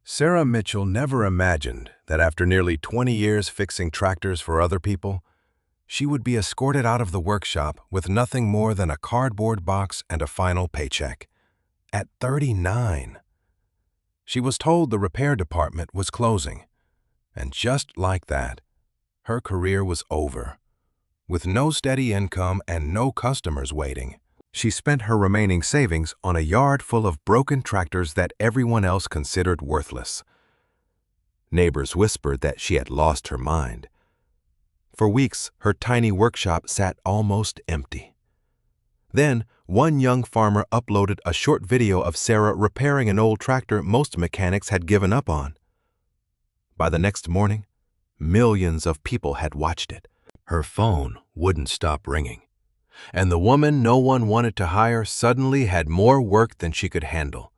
Sarah Mitchell never imagined that after nearly 20 years fixing tractors for other people, she would be escorted out of the workshop with nothing more than a cardboard box and a final paycheck. At 39, she was told the repair department was closing, and just like that, her career was over. With no steady income and no customers waiting, she spent her remaining savings on a yard full of broken tractors that everyone else considered worthless. Neighbors whispered that she had lost her mind. For weeks, her tiny workshop sat almost empty. Then, one young farmer uploaded a short video of Sarah repairing an old tractor most mechanics had given up on. By the next morning, millions of people had watched it. Her phone wouldn't stop ringing, and the woman no one wanted to hire suddenly had more work than she could handle.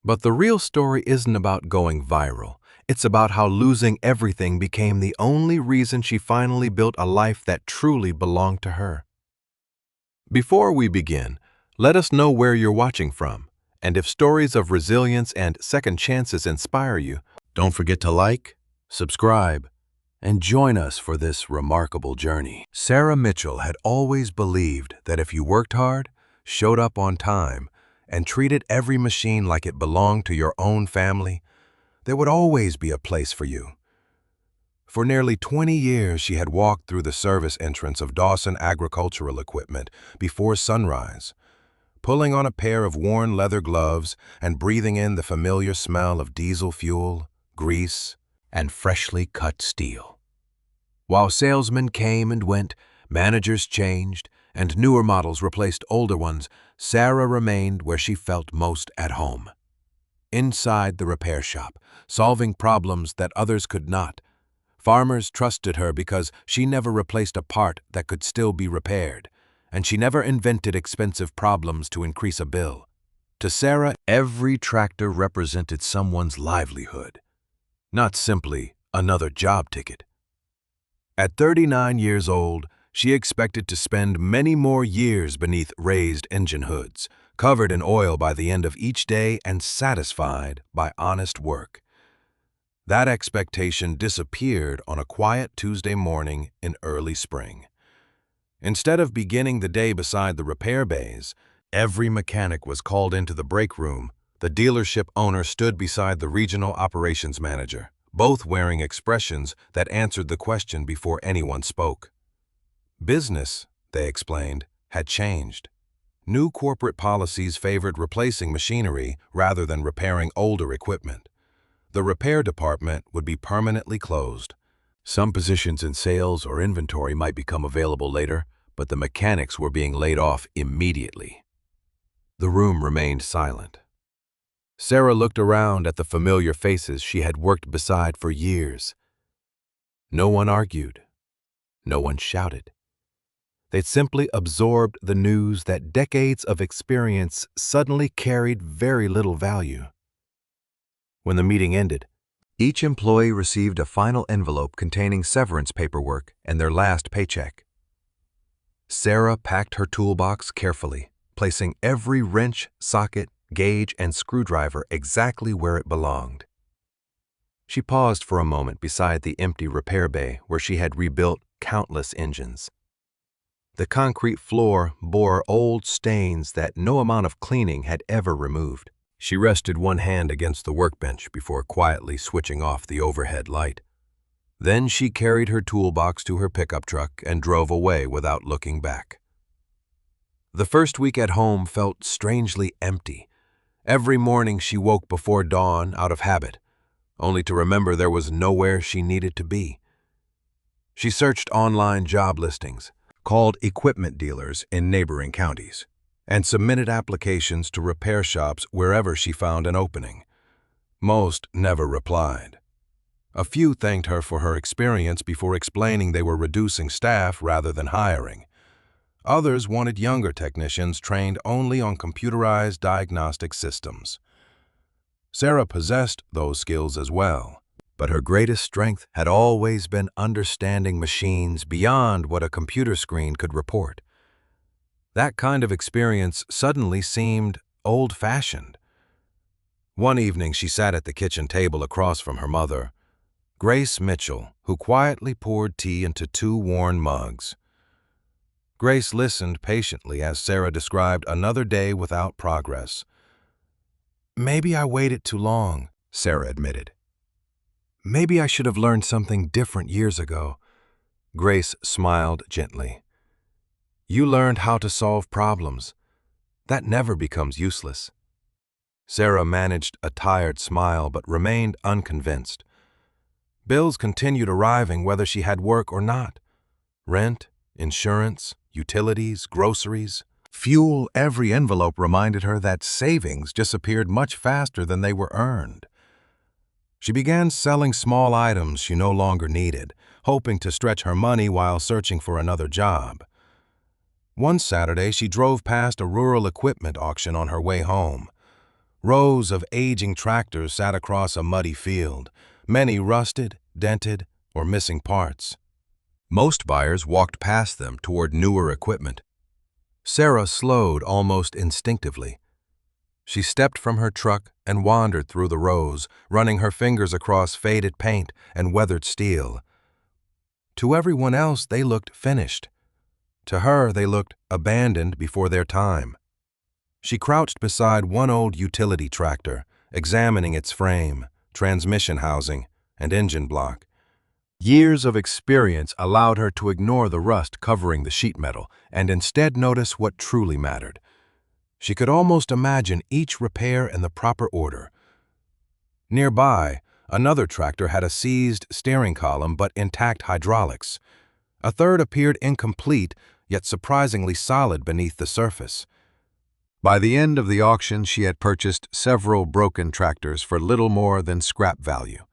But the real story isn't about going viral. It's about how losing everything became the only reason she finally built a life that truly belonged to her. Before we begin, let us know where you're watching from, and if stories of resilience and second chances inspire you, don't forget to like, subscribe, and join us for this remarkable journey. Sarah Mitchell had always believed that if you worked hard, showed up on time, and treated every machine like it belonged to your own family, there would always be a place for you. For nearly 20 years, she had walked through the service entrance of Dawson Agricultural Equipment before sunrise, pulling on a pair of worn leather gloves and breathing in the familiar smell of diesel fuel, grease, and freshly cut steel. While salesmen came and went, managers changed, and newer models replaced older ones, Sarah remained where she felt most at home. Inside the repair shop, solving problems that others could not. Farmers trusted her because she never replaced a part that could still be repaired, and she never invented expensive problems to increase a bill. To Sarah, every tractor represented someone's livelihood, not simply another job ticket. At 39 years old, she expected to spend many more years beneath raised engine hoods, covered in oil by the end of each day and satisfied by honest work. That expectation disappeared on a quiet Tuesday morning in early spring. Instead of beginning the day beside the repair bays, every mechanic was called into the break room. The dealership owner stood beside the regional operations manager, both wearing expressions that answered the question before anyone spoke. Business, they explained, had changed. New corporate policies favored replacing machinery rather than repairing older equipment. The repair department would be permanently closed. Some positions in sales or inventory might become available later, but the mechanics were being laid off immediately. The room remained silent. Sarah looked around at the familiar faces she had worked beside for years. No one argued. No one shouted. They'd simply absorbed the news that decades of experience suddenly carried very little value. When the meeting ended, each employee received a final envelope containing severance paperwork and their last paycheck. Sarah packed her toolbox carefully, placing every wrench, socket, gauge, and screwdriver exactly where it belonged. She paused for a moment beside the empty repair bay where she had rebuilt countless engines. The concrete floor bore old stains that no amount of cleaning had ever removed. She rested one hand against the workbench before quietly switching off the overhead light. Then she carried her toolbox to her pickup truck and drove away without looking back. The first week at home felt strangely empty. Every morning she woke before dawn out of habit, only to remember there was nowhere she needed to be. She searched online job listings, called equipment dealers in neighboring counties, and submitted applications to repair shops wherever she found an opening. Most never replied. A few thanked her for her experience before explaining they were reducing staff rather than hiring. Others wanted younger technicians trained only on computerized diagnostic systems. Sarah possessed those skills as well, but her greatest strength had always been understanding machines beyond what a computer screen could report. That kind of experience suddenly seemed old-fashioned. One evening, she sat at the kitchen table across from her mother, Grace Mitchell, who quietly poured tea into two worn mugs. Grace listened patiently as Sarah described another day without progress. "Maybe I waited too long," Sarah admitted. "Maybe I should have learned something different years ago." Grace smiled gently. "You learned how to solve problems. That never becomes useless." Sarah managed a tired smile but remained unconvinced. Bills continued arriving whether she had work or not. Rent, insurance, utilities, groceries, fuel. Every envelope reminded her that savings disappeared much faster than they were earned. She began selling small items she no longer needed, hoping to stretch her money while searching for another job. One Saturday, she drove past a rural equipment auction on her way home. Rows of aging tractors sat across a muddy field, many rusted, dented, or missing parts. Most buyers walked past them toward newer equipment. Sarah slowed almost instinctively. She stepped from her truck and wandered through the rows, running her fingers across faded paint and weathered steel. To everyone else, they looked finished. To her, they looked abandoned before their time. She crouched beside one old utility tractor, examining its frame, transmission housing, and engine block. Years of experience allowed her to ignore the rust covering the sheet metal and instead notice what truly mattered. She could almost imagine each repair in the proper order. Nearby, another tractor had a seized steering column but intact hydraulics. A third appeared incomplete, yet surprisingly solid beneath the surface. By the end of the auction, she had purchased several broken tractors for little more than scrap value.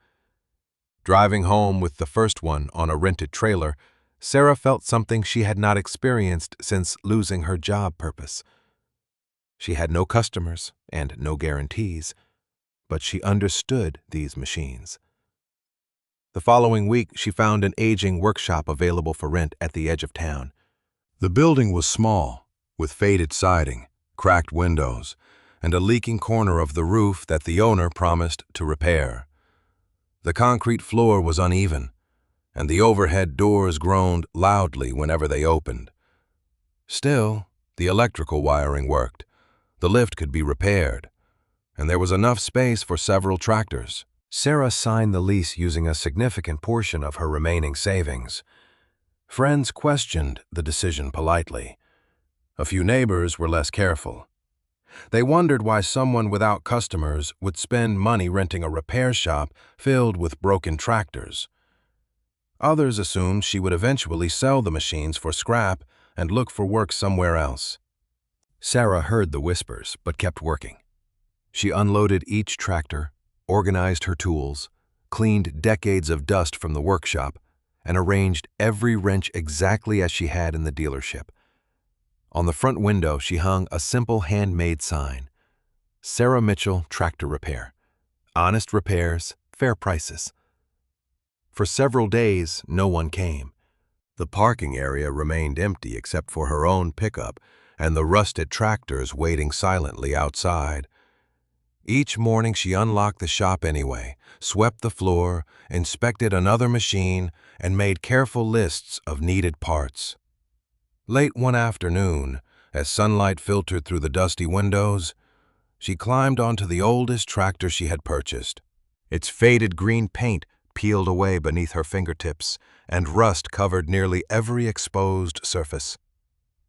Driving home with the first one on a rented trailer, Sarah felt something she had not experienced since losing her job purpose. She had no customers and no guarantees, but she understood these machines. The following week, she found an aging workshop available for rent at the edge of town. The building was small, with faded siding, cracked windows, and a leaking corner of the roof that the owner promised to repair. The concrete floor was uneven, and the overhead doors groaned loudly whenever they opened. Still, the electrical wiring worked, the lift could be repaired, and there was enough space for several tractors. Sarah signed the lease using a significant portion of her remaining savings. Friends questioned the decision politely. A few neighbors were less careful. They wondered why someone without customers would spend money renting a repair shop filled with broken tractors. Others assumed she would eventually sell the machines for scrap and look for work somewhere else. Sarah heard the whispers but kept working. She unloaded each tractor, organized her tools, cleaned decades of dust from the workshop, and arranged every wrench exactly as she had in the dealership. On the front window, she hung a simple handmade sign: Sarah Mitchell Tractor Repair. Honest repairs, fair prices. For several days, no one came. The parking area remained empty except for her own pickup and the rusted tractors waiting silently outside. Each morning, she unlocked the shop anyway, swept the floor, inspected another machine, and made careful lists of needed parts. Late one afternoon, as sunlight filtered through the dusty windows, she climbed onto the oldest tractor she had purchased. Its faded green paint peeled away beneath her fingertips, and rust covered nearly every exposed surface.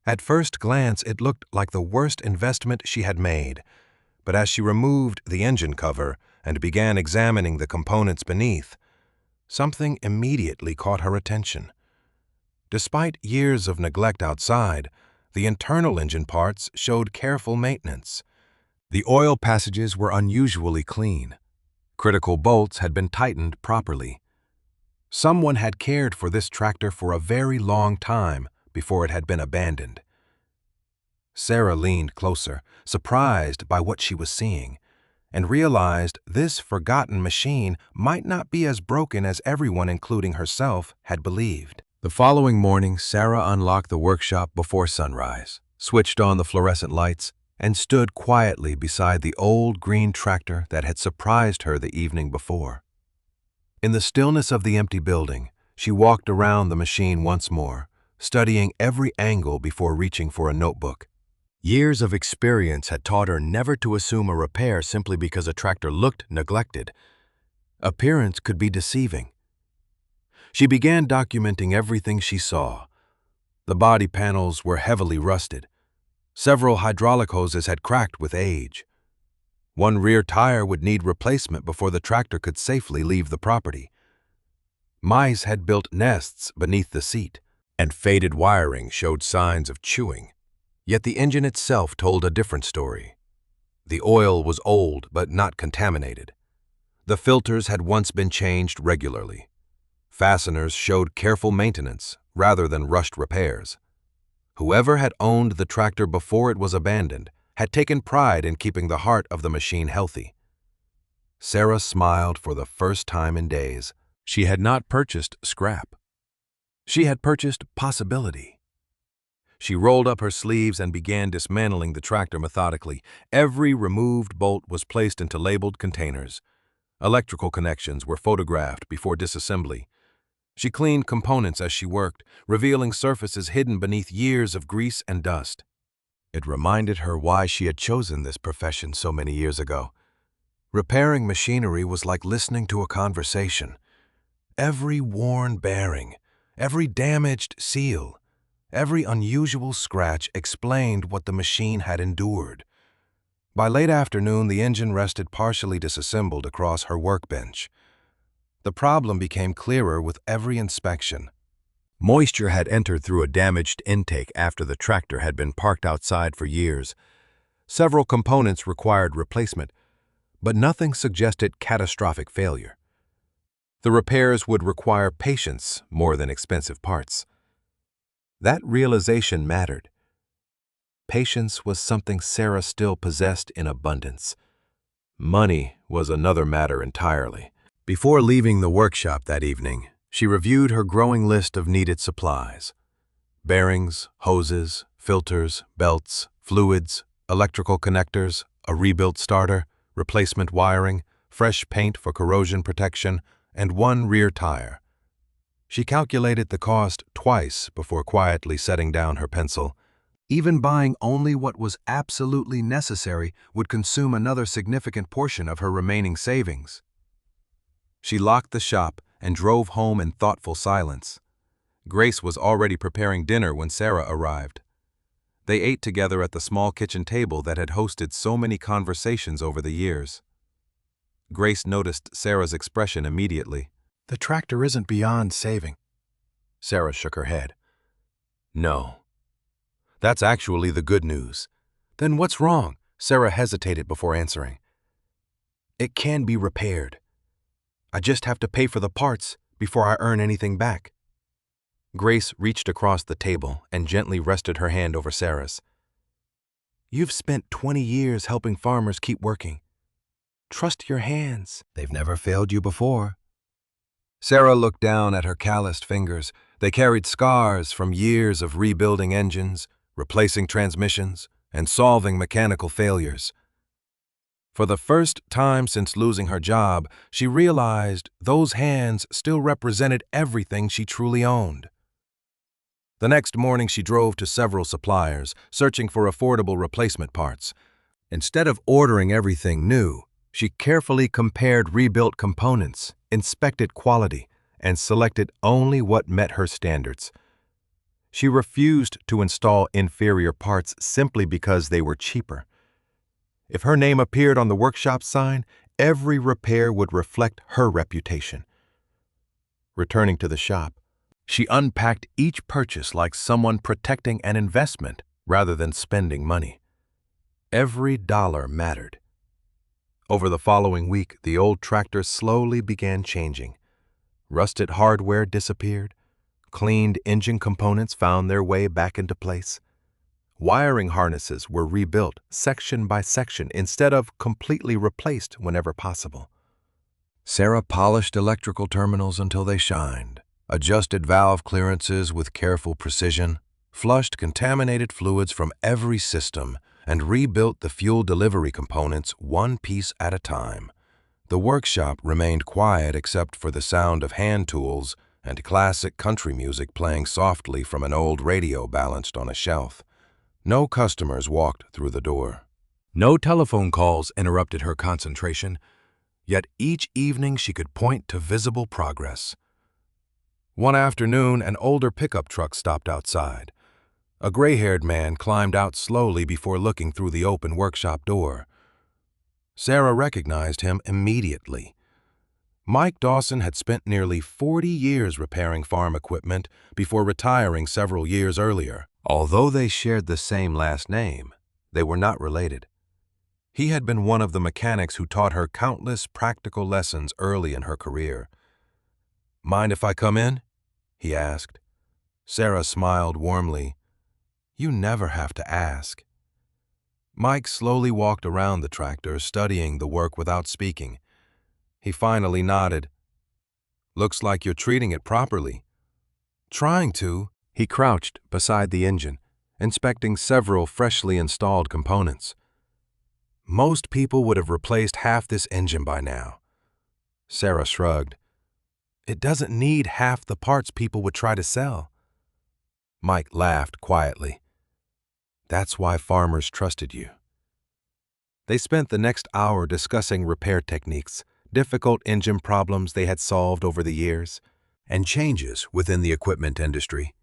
At first glance, it looked like the worst investment she had made, but as she removed the engine cover and began examining the components beneath, something immediately caught her attention. Despite years of neglect outside, the internal engine parts showed careful maintenance. The oil passages were unusually clean. Critical bolts had been tightened properly. Someone had cared for this tractor for a very long time before it had been abandoned. Sarah leaned closer, surprised by what she was seeing, and realized this forgotten machine might not be as broken as everyone, including herself, had believed. The following morning, Sarah unlocked the workshop before sunrise, switched on the fluorescent lights, and stood quietly beside the old green tractor that had surprised her the evening before. In the stillness of the empty building, she walked around the machine once more, studying every angle before reaching for a notebook. Years of experience had taught her never to assume a repair simply because a tractor looked neglected. Appearance could be deceiving. She began documenting everything she saw. The body panels were heavily rusted. Several hydraulic hoses had cracked with age. One rear tire would need replacement before the tractor could safely leave the property. Mice had built nests beneath the seat, and faded wiring showed signs of chewing. Yet the engine itself told a different story. The oil was old but not contaminated. The filters had once been changed regularly. Fasteners showed careful maintenance rather than rushed repairs. Whoever had owned the tractor before it was abandoned had taken pride in keeping the heart of the machine healthy. Sarah smiled for the first time in days. She had not purchased scrap. She had purchased possibility. She rolled up her sleeves and began dismantling the tractor methodically. Every removed bolt was placed into labeled containers. Electrical connections were photographed before disassembly. She cleaned components as she worked, revealing surfaces hidden beneath years of grease and dust. It reminded her why she had chosen this profession so many years ago. Repairing machinery was like listening to a conversation. Every worn bearing, every damaged seal, every unusual scratch explained what the machine had endured. By late afternoon, the engine rested partially disassembled across her workbench. The problem became clearer with every inspection. Moisture had entered through a damaged intake after the tractor had been parked outside for years. Several components required replacement, but nothing suggested catastrophic failure. The repairs would require patience more than expensive parts. That realization mattered. Patience was something Sarah still possessed in abundance. Money was another matter entirely. Before leaving the workshop that evening, she reviewed her growing list of needed supplies. Bearings, hoses, filters, belts, fluids, electrical connectors, a rebuilt starter, replacement wiring, fresh paint for corrosion protection, and one rear tire. She calculated the cost twice before quietly setting down her pencil. Even buying only what was absolutely necessary would consume another significant portion of her remaining savings. She locked the shop and drove home in thoughtful silence. Grace was already preparing dinner when Sarah arrived. They ate together at the small kitchen table that had hosted so many conversations over the years. Grace noticed Sarah's expression immediately. "The tractor isn't beyond saving." Sarah shook her head. "No. That's actually the good news." "Then what's wrong?" Sarah hesitated before answering. "It can be repaired. I just have to pay for the parts before I earn anything back." Grace reached across the table and gently rested her hand over Sarah's. "You've spent 20 years helping farmers keep working. Trust your hands. They've never failed you before." Sarah looked down at her calloused fingers. They carried scars from years of rebuilding engines, replacing transmissions, and solving mechanical failures. For the first time since losing her job, she realized those hands still represented everything she truly owned. The next morning, she drove to several suppliers, searching for affordable replacement parts. Instead of ordering everything new, she carefully compared rebuilt components, inspected quality, and selected only what met her standards. She refused to install inferior parts simply because they were cheaper. If her name appeared on the workshop sign, every repair would reflect her reputation. Returning to the shop, she unpacked each purchase like someone protecting an investment rather than spending money. Every dollar mattered. Over the following week, the old tractor slowly began changing. Rusted hardware disappeared. Cleaned engine components found their way back into place. Wiring harnesses were rebuilt section by section instead of completely replaced whenever possible. Sarah polished electrical terminals until they shined, adjusted valve clearances with careful precision, flushed contaminated fluids from every system, and rebuilt the fuel delivery components one piece at a time. The workshop remained quiet except for the sound of hand tools and classic country music playing softly from an old radio balanced on a shelf. No customers walked through the door. No telephone calls interrupted her concentration, yet each evening she could point to visible progress. One afternoon, an older pickup truck stopped outside. A gray-haired man climbed out slowly before looking through the open workshop door. Sarah recognized him immediately. Mike Dawson had spent nearly 40 years repairing farm equipment before retiring several years earlier. Although they shared the same last name, they were not related. He had been one of the mechanics who taught her countless practical lessons early in her career. "Mind if I come in?" he asked. Sarah smiled warmly. "You never have to ask." Mike slowly walked around the tractor, studying the work without speaking. He finally nodded. "Looks like you're treating it properly." "Trying to." He crouched beside the engine, inspecting several freshly installed components. "Most people would have replaced half this engine by now." Sarah shrugged. "It doesn't need half the parts people would try to sell." Mike laughed quietly. "That's why farmers trusted you." They spent the next hour discussing repair techniques, difficult engine problems they had solved over the years, and changes within the equipment industry.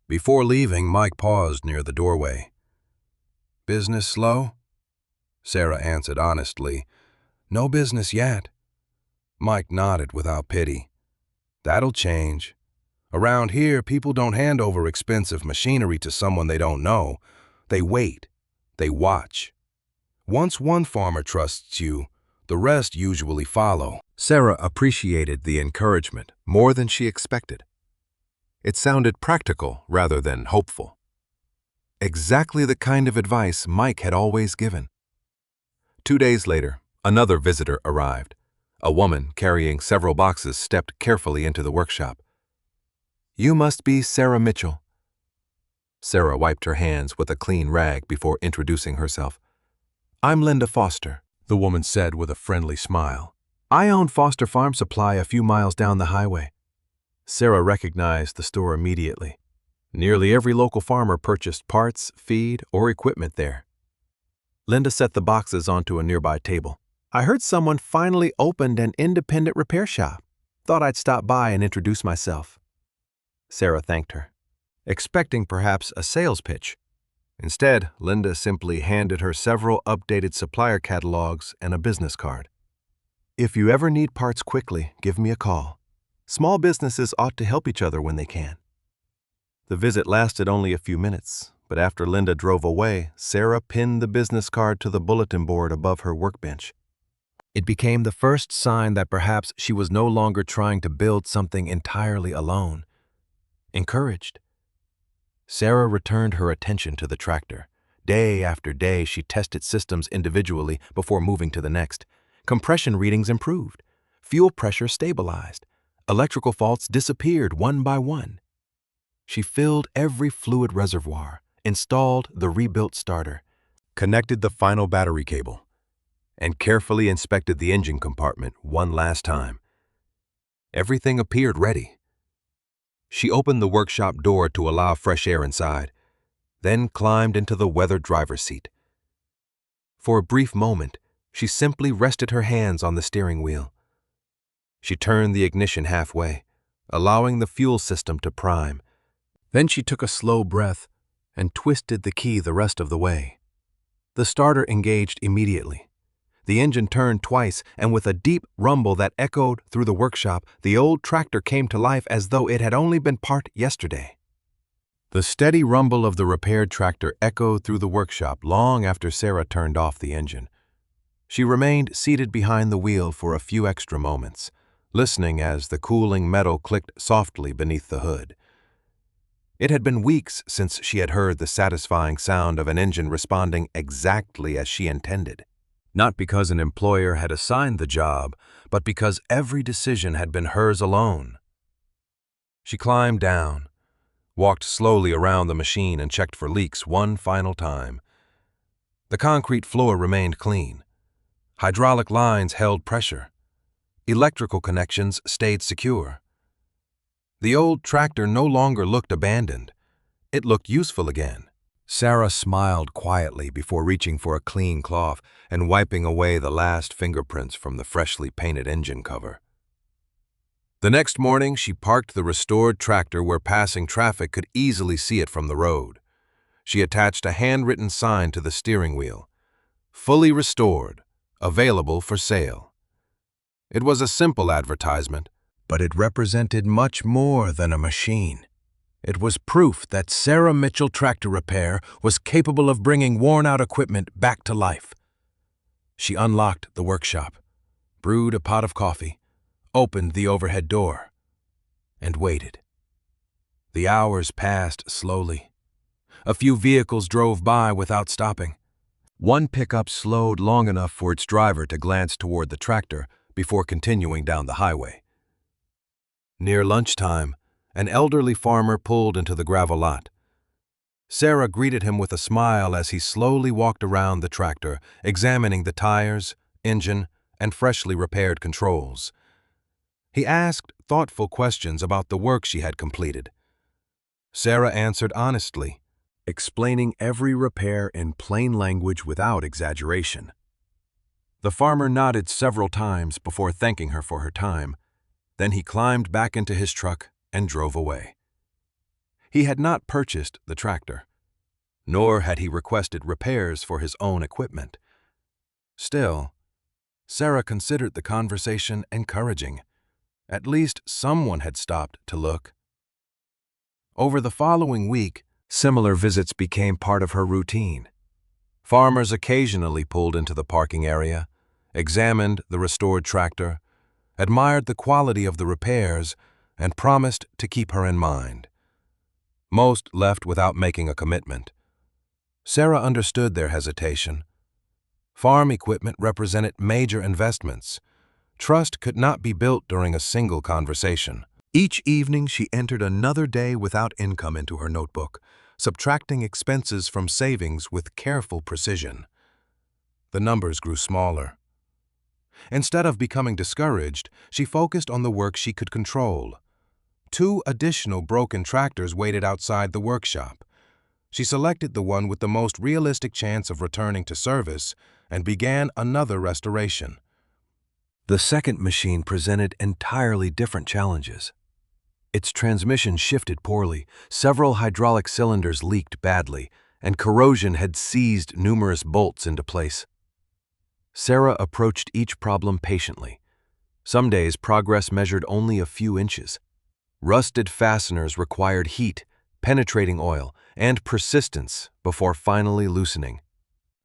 Before leaving, Mike paused near the doorway. "Business slow?" Sarah answered honestly, "No business yet." Mike nodded without pity. "That'll change. Around here, people don't hand over expensive machinery to someone they don't know. They wait. They watch. Once one farmer trusts you, the rest usually follow." Sarah appreciated the encouragement more than she expected. It sounded practical rather than hopeful. Exactly the kind of advice Mike had always given. 2 days later, another visitor arrived. A woman carrying several boxes stepped carefully into the workshop. "You must be Sarah Mitchell." Sarah wiped her hands with a clean rag before introducing herself. "I'm Linda Foster," the woman said with a friendly smile. "I own Foster Farm Supply a few miles down the highway." Sarah recognized the store immediately. Nearly every local farmer purchased parts, feed, or equipment there. Linda set the boxes onto a nearby table. "I heard someone finally opened an independent repair shop. Thought I'd stop by and introduce myself." Sarah thanked her, expecting perhaps a sales pitch. Instead, Linda simply handed her several updated supplier catalogs and a business card. "If you ever need parts quickly, give me a call. Small businesses ought to help each other when they can." The visit lasted only a few minutes, but after Linda drove away, Sarah pinned the business card to the bulletin board above her workbench. It became the first sign that perhaps she was no longer trying to build something entirely alone. Encouraged, Sarah returned her attention to the tractor. Day after day, she tested systems individually before moving to the next. Compression readings improved. Fuel pressure stabilized. Electrical faults disappeared one by one. She filled every fluid reservoir, installed the rebuilt starter, connected the final battery cable, and carefully inspected the engine compartment one last time. Everything appeared ready. She opened the workshop door to allow fresh air inside, then climbed into the weathered driver's seat. For a brief moment, she simply rested her hands on the steering wheel. She turned the ignition halfway, allowing the fuel system to prime. Then she took a slow breath and twisted the key the rest of the way. The starter engaged immediately. The engine turned twice, and with a deep rumble that echoed through the workshop, the old tractor came to life as though it had only been parked yesterday. The steady rumble of the repaired tractor echoed through the workshop long after Sarah turned off the engine. She remained seated behind the wheel for a few extra moments, listening as the cooling metal clicked softly beneath the hood. It had been weeks since she had heard the satisfying sound of an engine responding exactly as she intended. Not because an employer had assigned the job, but because every decision had been hers alone. She climbed down, walked slowly around the machine and checked for leaks one final time. The concrete floor remained clean. Hydraulic lines held pressure. Electrical connections stayed secure. The old tractor no longer looked abandoned. It looked useful again. Sarah smiled quietly before reaching for a clean cloth and wiping away the last fingerprints from the freshly painted engine cover. The next morning, she parked the restored tractor where passing traffic could easily see it from the road. She attached a handwritten sign to the steering wheel. Fully restored, available for sale. It was a simple advertisement, but it represented much more than a machine. It was proof that Sarah Mitchell Tractor Repair was capable of bringing worn-out equipment back to life. She unlocked the workshop, brewed a pot of coffee, opened the overhead door, and waited. The hours passed slowly. A few vehicles drove by without stopping. One pickup slowed long enough for its driver to glance toward the tractor before continuing down the highway. Near lunchtime, an elderly farmer pulled into the gravel lot. Sarah greeted him with a smile as he slowly walked around the tractor, examining the tires, engine, and freshly repaired controls. He asked thoughtful questions about the work she had completed. Sarah answered honestly, explaining every repair in plain language without exaggeration. The farmer nodded several times before thanking her for her time. Then he climbed back into his truck and drove away. He had not purchased the tractor, nor had he requested repairs for his own equipment. Still, Sarah considered the conversation encouraging. At least someone had stopped to look. Over the following week, similar visits became part of her routine. Farmers occasionally pulled into the parking area, examined the restored tractor, admired the quality of the repairs, and promised to keep her in mind. Most left without making a commitment. Sarah understood their hesitation. Farm equipment represented major investments. Trust could not be built during a single conversation. Each evening, she entered another day without income into her notebook, subtracting expenses from savings with careful precision. The numbers grew smaller. Instead of becoming discouraged, she focused on the work she could control. 2 additional broken tractors waited outside the workshop. She selected the one with the most realistic chance of returning to service and began another restoration. The second machine presented entirely different challenges. Its transmission shifted poorly, several hydraulic cylinders leaked badly, and corrosion had seized numerous bolts into place. Sarah approached each problem patiently. Some days progress measured only a few inches. Rusted fasteners required heat, penetrating oil, and persistence before finally loosening.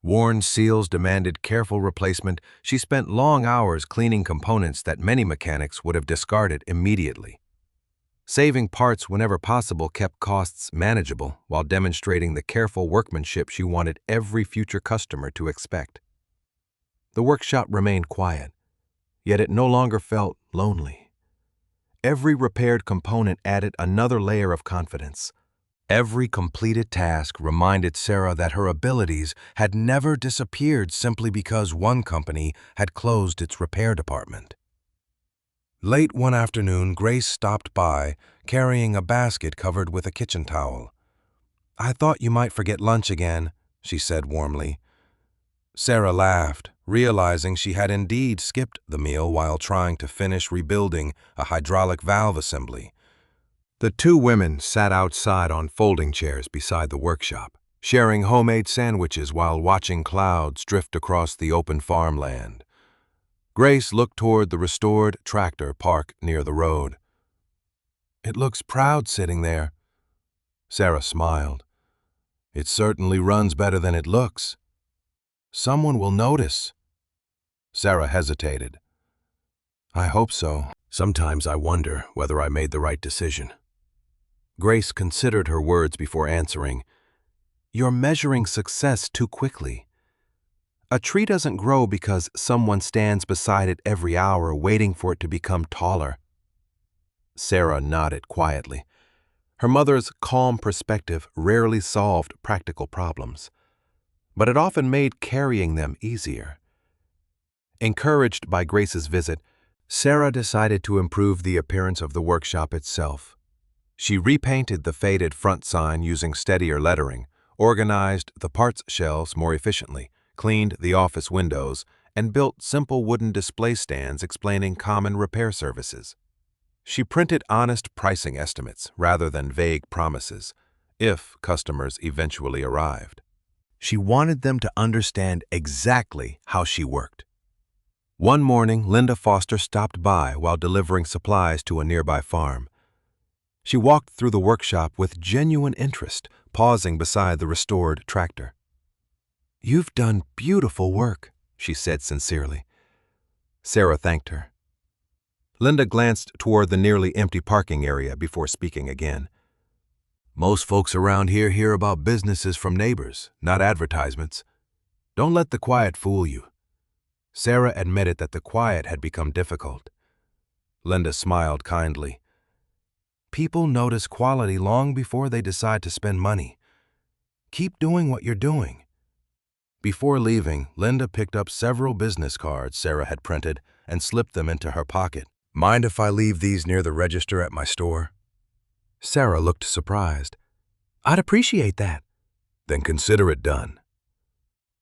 Worn seals demanded careful replacement. She spent long hours cleaning components that many mechanics would have discarded immediately. Saving parts whenever possible kept costs manageable while demonstrating the careful workmanship she wanted every future customer to expect. The workshop remained quiet, yet it no longer felt lonely. Every repaired component added another layer of confidence. Every completed task reminded Sarah that her abilities had never disappeared simply because one company had closed its repair department. Late one afternoon, Grace stopped by, carrying a basket covered with a kitchen towel. "I thought you might forget lunch again," she said warmly. Sarah laughed, realizing she had indeed skipped the meal while trying to finish rebuilding a hydraulic valve assembly. The 2 women sat outside on folding chairs beside the workshop, sharing homemade sandwiches while watching clouds drift across the open farmland. Grace looked toward the restored tractor parked near the road. "It looks proud sitting there." Sarah smiled. "It certainly runs better than it looks. Someone will notice." Sarah hesitated. "I hope so. Sometimes I wonder whether I made the right decision." Grace considered her words before answering. "You're measuring success too quickly. A tree doesn't grow because someone stands beside it every hour waiting for it to become taller." Sarah nodded quietly. Her mother's calm perspective rarely solved practical problems. but it often made carrying them easier. Encouraged by Grace's visit, Sarah decided to improve the appearance of the workshop itself. She repainted the faded front sign using steadier lettering, organized the parts shelves more efficiently, cleaned the office windows, and built simple wooden display stands explaining common repair services. She printed honest pricing estimates rather than vague promises, if customers eventually arrived. She wanted them to understand exactly how she worked. One morning, Linda Foster stopped by while delivering supplies to a nearby farm. She walked through the workshop with genuine interest, pausing beside the restored tractor. "You've done beautiful work," she said sincerely. Sarah thanked her. Linda glanced toward the nearly empty parking area before speaking again. "Most folks around here hear about businesses from neighbors, not advertisements. Don't let the quiet fool you." Sarah admitted that the quiet had become difficult. Linda smiled kindly. "People notice quality long before they decide to spend money. Keep doing what you're doing." Before leaving, Linda picked up several business cards Sarah had printed and slipped them into her pocket. "Mind if I leave these near the register at my store?" Sarah looked surprised. "I'd appreciate that." "Then consider it done."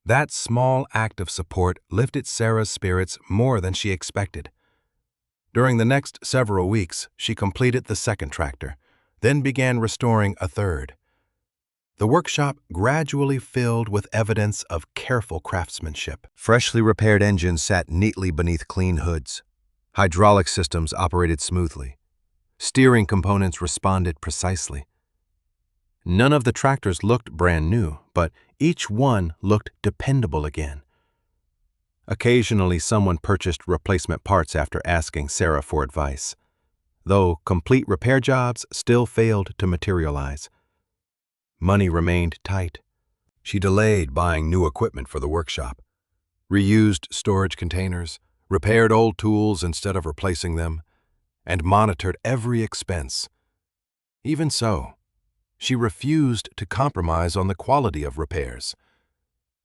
That small act of support lifted Sarah's spirits more than she expected. During the next several weeks, she completed the second tractor, then began restoring a third. The workshop gradually filled with evidence of careful craftsmanship. Freshly repaired engines sat neatly beneath clean hoods. Hydraulic systems operated smoothly. Steering components responded precisely. None of the tractors looked brand new, but each one looked dependable again. Occasionally, someone purchased replacement parts after asking Sarah for advice, though complete repair jobs still failed to materialize. Money remained tight. She delayed buying new equipment for the workshop, reused storage containers, repaired old tools instead of replacing them, and monitored every expense. Even so, she refused to compromise on the quality of repairs.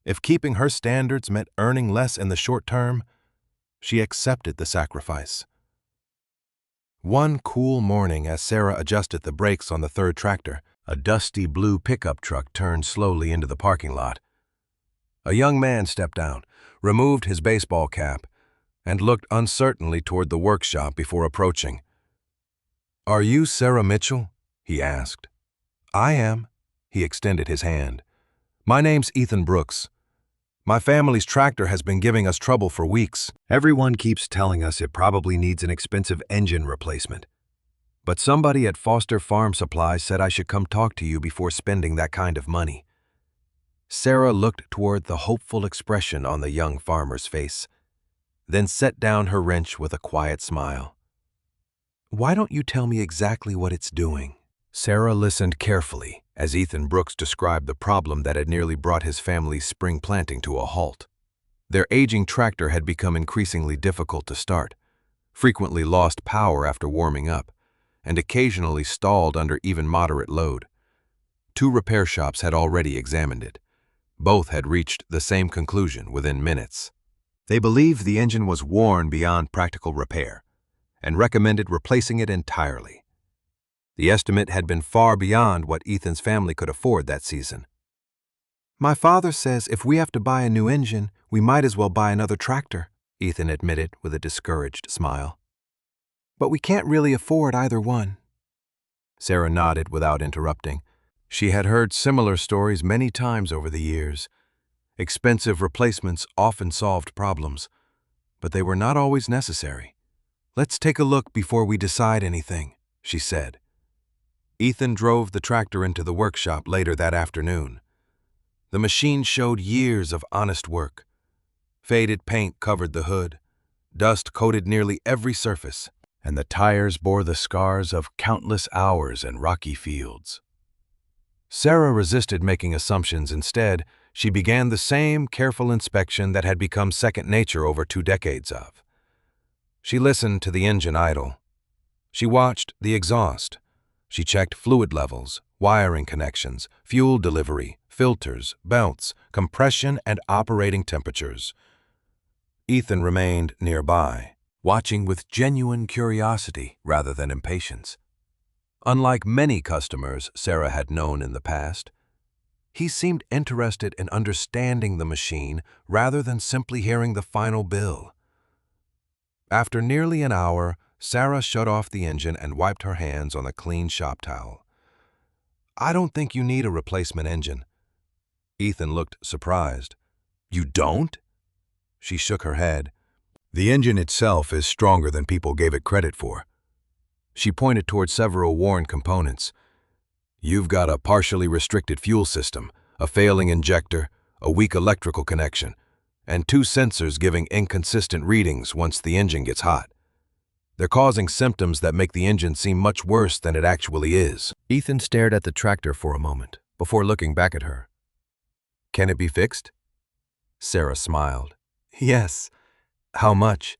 If keeping her standards meant earning less in the short term, she accepted the sacrifice. One cool morning, as Sarah adjusted the brakes on the third tractor, a dusty blue pickup truck turned slowly into the parking lot. A young man stepped out, removed his baseball cap, and looked uncertainly toward the workshop before approaching. "Are you Sarah Mitchell?" he asked. "I am." He extended his hand. "My name's Ethan Brooks. My family's tractor has been giving us trouble for weeks. Everyone keeps telling us it probably needs an expensive engine replacement. But somebody at Foster Farm Supply said I should come talk to you before spending that kind of money." Sarah looked toward the hopeful expression on the young farmer's face, then set down her wrench with a quiet smile. "Why don't you tell me exactly what it's doing?" Sarah listened carefully as Ethan Brooks described the problem that had nearly brought his family's spring planting to a halt. Their aging tractor had become increasingly difficult to start, frequently lost power after warming up, and occasionally stalled under even moderate load. 2 repair shops had already examined it. Both had reached the same conclusion within minutes. They believed the engine was worn beyond practical repair and recommended replacing it entirely. The estimate had been far beyond what Ethan's family could afford that season. "My father says if we have to buy a new engine, we might as well buy another tractor," Ethan admitted with a discouraged smile. "But we can't really afford either one." Sarah nodded without interrupting. She had heard similar stories many times over the years. Expensive replacements often solved problems, but they were not always necessary. "Let's take a look before we decide anything," she said. Ethan drove the tractor into the workshop later that afternoon. The machine showed years of honest work. Faded paint covered the hood, dust coated nearly every surface, and the tires bore the scars of countless hours in rocky fields. Sarah resisted making assumptions. Instead, she began the same careful inspection that had become second nature over 2 decades of. She listened to the engine idle. She watched the exhaust. She checked fluid levels, wiring connections, fuel delivery, filters, belts, compression, and operating temperatures. Ethan remained nearby, watching with genuine curiosity rather than impatience. Unlike many customers Sarah had known in the past, he seemed interested in understanding the machine rather than simply hearing the final bill. After nearly an hour, Sarah shut off the engine and wiped her hands on the clean shop towel. "I don't think you need a replacement engine." Ethan looked surprised. "You don't?" She shook her head. "The engine itself is stronger than people gave it credit for." She pointed toward several worn components. "You've got a partially restricted fuel system, a failing injector, a weak electrical connection, and two sensors giving inconsistent readings once the engine gets hot. They're causing symptoms that make the engine seem much worse than it actually is." Ethan stared at the tractor for a moment before looking back at her. "Can it be fixed?" Sarah smiled. "Yes." "How much?"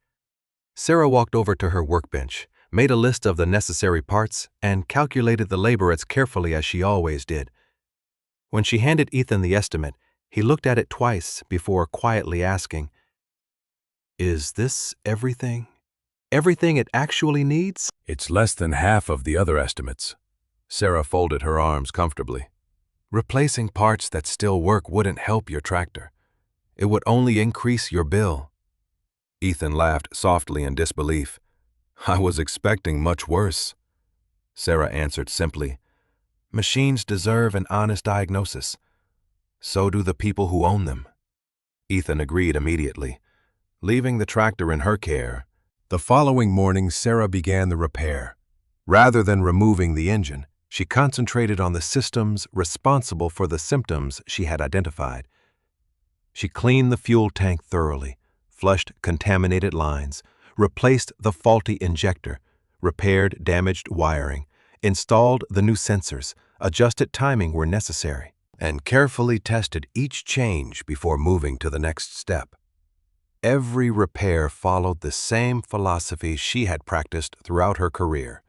Sarah walked over to her workbench, made a list of the necessary parts, and calculated the labor as carefully as she always did. When she handed Ethan the estimate, he looked at it twice before quietly asking, "Is this everything? Everything it actually needs?" "It's less than half of the other estimates." Sarah folded her arms comfortably. "Replacing parts that still work wouldn't help your tractor. It would only increase your bill." Ethan laughed softly in disbelief. "I was expecting much worse." Sarah answered simply, "Machines deserve an honest diagnosis. So do the people who own them." Ethan agreed immediately, leaving the tractor in her care. The following morning, Sarah began the repair. Rather than removing the engine, she concentrated on the systems responsible for the symptoms she had identified. She cleaned the fuel tank thoroughly, flushed contaminated lines, replaced the faulty injector, repaired damaged wiring, installed the new sensors, adjusted timing where necessary, and carefully tested each change before moving to the next step. Every repair followed the same philosophy she had practiced throughout her career.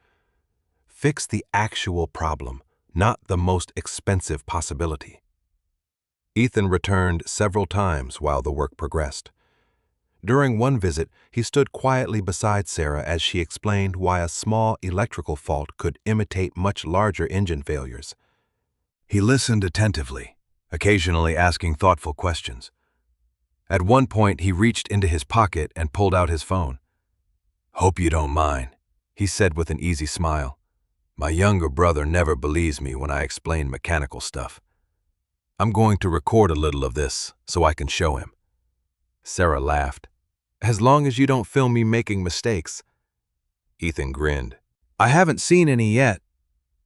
Fix the actual problem, not the most expensive possibility. Ethan returned several times while the work progressed. During one visit, he stood quietly beside Sarah as she explained why a small electrical fault could imitate much larger engine failures. He listened attentively, occasionally asking thoughtful questions. At one point, he reached into his pocket and pulled out his phone. "Hope you don't mind," he said with an easy smile. "My younger brother never believes me when I explain mechanical stuff. I'm going to record a little of this so I can show him." Sarah laughed. "As long as you don't film me making mistakes." Ethan grinned. "I haven't seen any yet."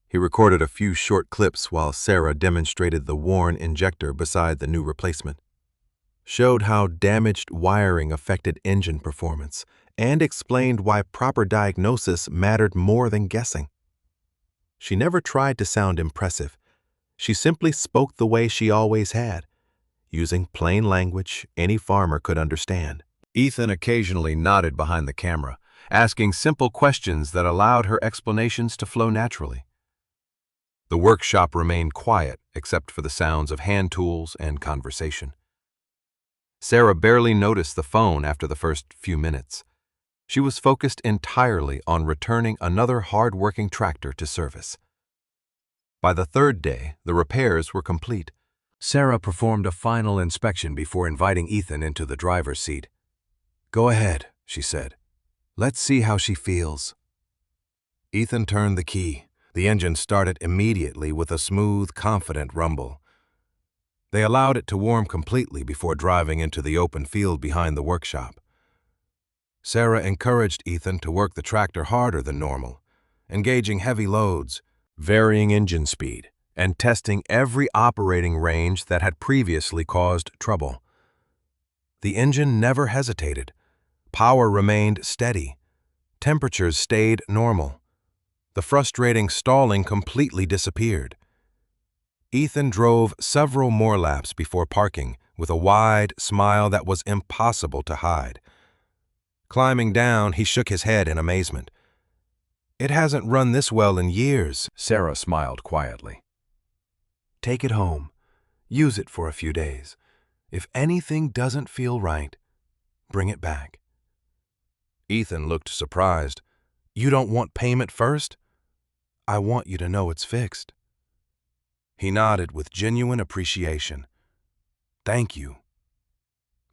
He recorded a few short clips while Sarah demonstrated the worn injector beside the new replacement, showed how damaged wiring affected engine performance, and explained why proper diagnosis mattered more than guessing. She never tried to sound impressive. She simply spoke the way she always had, using plain language any farmer could understand. Ethan occasionally nodded behind the camera, asking simple questions that allowed her explanations to flow naturally. The workshop remained quiet except for the sounds of hand tools and conversation. Sarah barely noticed the phone after the first few minutes. She was focused entirely on returning another hard-working tractor to service. By the third day, the repairs were complete. Sarah performed a final inspection before inviting Ethan into the driver's seat. "Go ahead," she said. "Let's see how she feels." Ethan turned the key. The engine started immediately with a smooth, confident rumble. They allowed it to warm completely before driving into the open field behind the workshop. Sarah encouraged Ethan to work the tractor harder than normal, engaging heavy loads, varying engine speed, and testing every operating range that had previously caused trouble. The engine never hesitated. Power remained steady. Temperatures stayed normal. The frustrating stalling completely disappeared. Ethan drove several more laps before parking with a wide smile that was impossible to hide. Climbing down, he shook his head in amazement. "It hasn't run this well in years," Sarah smiled quietly. "Take it home. Use it for a few days. If anything doesn't feel right, bring it back." Ethan looked surprised. "You don't want payment first? I want you to know it's fixed." He nodded with genuine appreciation. "Thank you."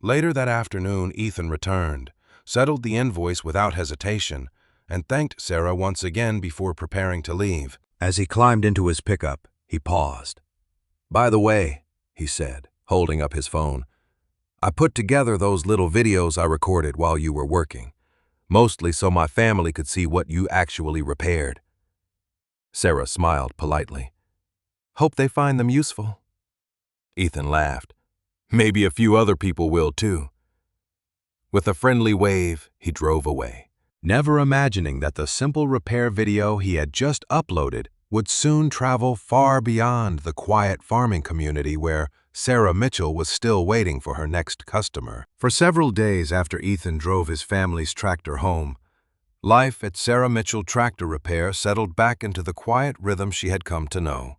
Later that afternoon, Ethan returned, settled the invoice without hesitation, and thanked Sarah once again before preparing to leave. As he climbed into his pickup, he paused. "By the way," he said, holding up his phone, "I put together those little videos I recorded while you were working, mostly so my family could see what you actually repaired." Sarah smiled politely. "Hope they find them useful." Ethan laughed. "Maybe a few other people will too." With a friendly wave, he drove away, never imagining that the simple repair video he had just uploaded would soon travel far beyond the quiet farming community where Sarah Mitchell was still waiting for her next customer. For several days after Ethan drove his family's tractor home, life at Sarah Mitchell Tractor Repair settled back into the quiet rhythm she had come to know.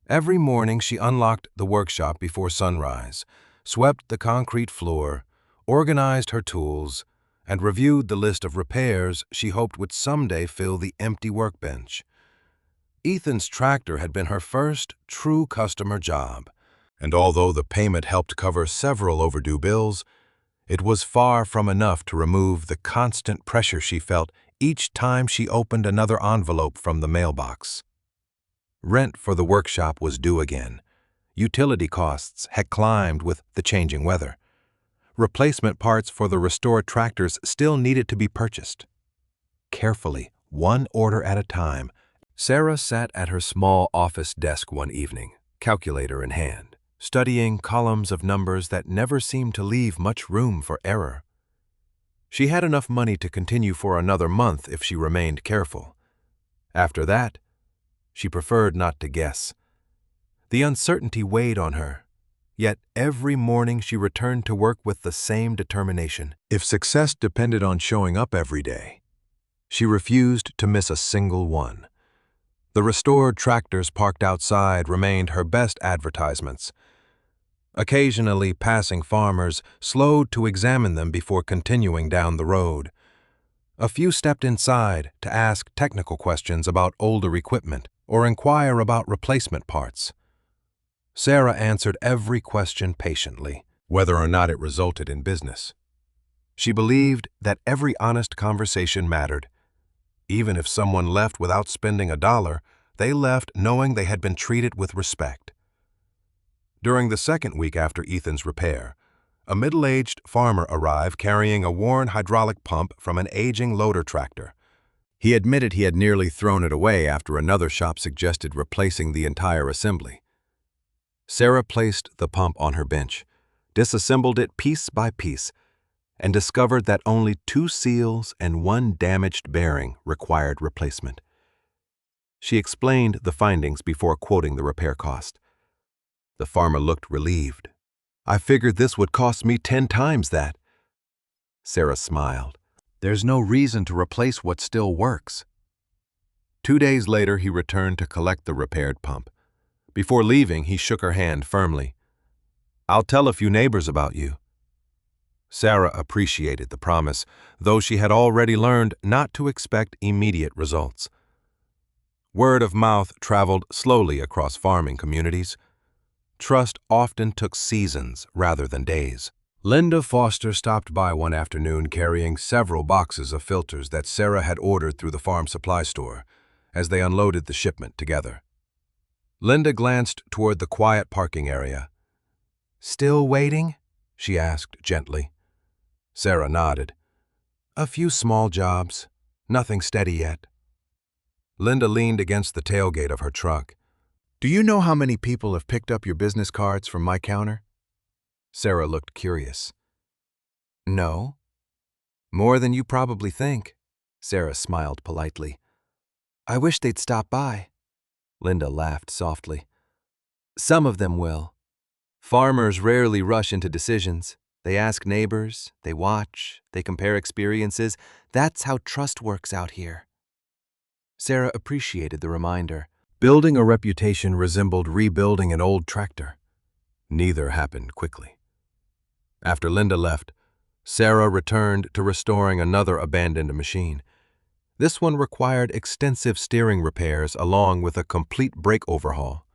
Every morning she unlocked the workshop before sunrise, swept the concrete floor, organized her tools, and reviewed the list of repairs she hoped would someday fill the empty workbench. Ethan's tractor had been her first true customer job, and although the payment helped cover several overdue bills, it was far from enough to remove the constant pressure she felt each time she opened another envelope from the mailbox. Rent for the workshop was due again. Utility costs had climbed with the changing weather. Replacement parts for the restored tractors still needed to be purchased. Carefully, one order at a time, Sarah sat at her small office desk one evening, calculator in hand, studying columns of numbers that never seemed to leave much room for error. She had enough money to continue for another month if she remained careful. After that, she preferred not to guess. The uncertainty weighed on her, yet every morning she returned to work with the same determination. If success depended on showing up every day, she refused to miss a single one. The restored tractors parked outside remained her best advertisements. Occasionally, passing farmers slowed to examine them before continuing down the road. A few stepped inside to ask technical questions about older equipment or inquire about replacement parts. Sarah answered every question patiently, whether or not it resulted in business. She believed that every honest conversation mattered. Even if someone left without spending $1, they left knowing they had been treated with respect. During the second week after Ethan's repair, a middle-aged farmer arrived carrying a worn hydraulic pump from an aging loader tractor. He admitted he had nearly thrown it away after another shop suggested replacing the entire assembly. Sarah placed the pump on her bench, disassembled it piece by piece, and discovered that only 2 seals and 1 damaged bearing required replacement. She explained the findings before quoting the repair cost. The farmer looked relieved. "I figured this would cost me 10 times that." Sarah smiled. "There's no reason to replace what still works." 2 days later, he returned to collect the repaired pump. Before leaving, he shook her hand firmly. "I'll tell a few neighbors about you." Sarah appreciated the promise, though she had already learned not to expect immediate results. Word of mouth traveled slowly across farming communities. Trust often took seasons rather than days. Linda Foster stopped by one afternoon carrying several boxes of filters that Sarah had ordered through the farm supply store as they unloaded the shipment together. Linda glanced toward the quiet parking area. "Still waiting?" she asked gently. Sarah nodded. "A few small jobs, nothing steady yet." Linda leaned against the tailgate of her truck. "Do you know how many people have picked up your business cards from my counter?" Sarah looked curious. "No. More than you probably think." Sarah smiled politely. "I wish they'd stop by." Linda laughed softly. "Some of them will. Farmers rarely rush into decisions. They ask neighbors, they watch, they compare experiences. That's how trust works out here." Sarah appreciated the reminder. Building a reputation resembled rebuilding an old tractor. Neither happened quickly. After Linda left, Sarah returned to restoring another abandoned machine. This one required extensive steering repairs along with a complete brake overhaul.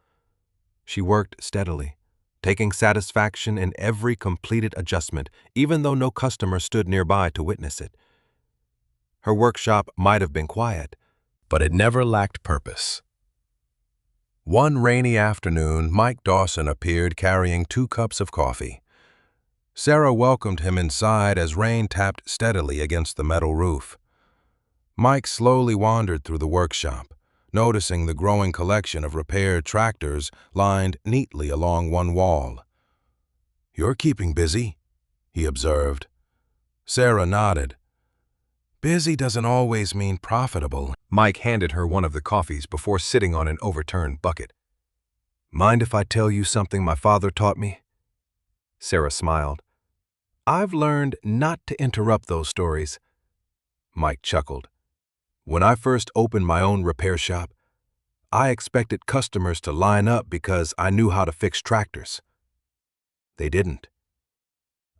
She worked steadily, taking satisfaction in every completed adjustment, even though no customer stood nearby to witness it. Her workshop might have been quiet, but it never lacked purpose. One rainy afternoon, Mike Dawson appeared carrying 2 cups of coffee. Sarah welcomed him inside as rain tapped steadily against the metal roof. Mike slowly wandered through the workshop, noticing the growing collection of repaired tractors lined neatly along one wall. "You're keeping busy," he observed. Sarah nodded. "Busy doesn't always mean profitable." Mike handed her one of the coffees before sitting on an overturned bucket. "Mind if I tell you something my father taught me?" Sarah smiled. "I've learned not to interrupt those stories." Mike chuckled. "When I first opened my own repair shop, I expected customers to line up because I knew how to fix tractors. They didn't.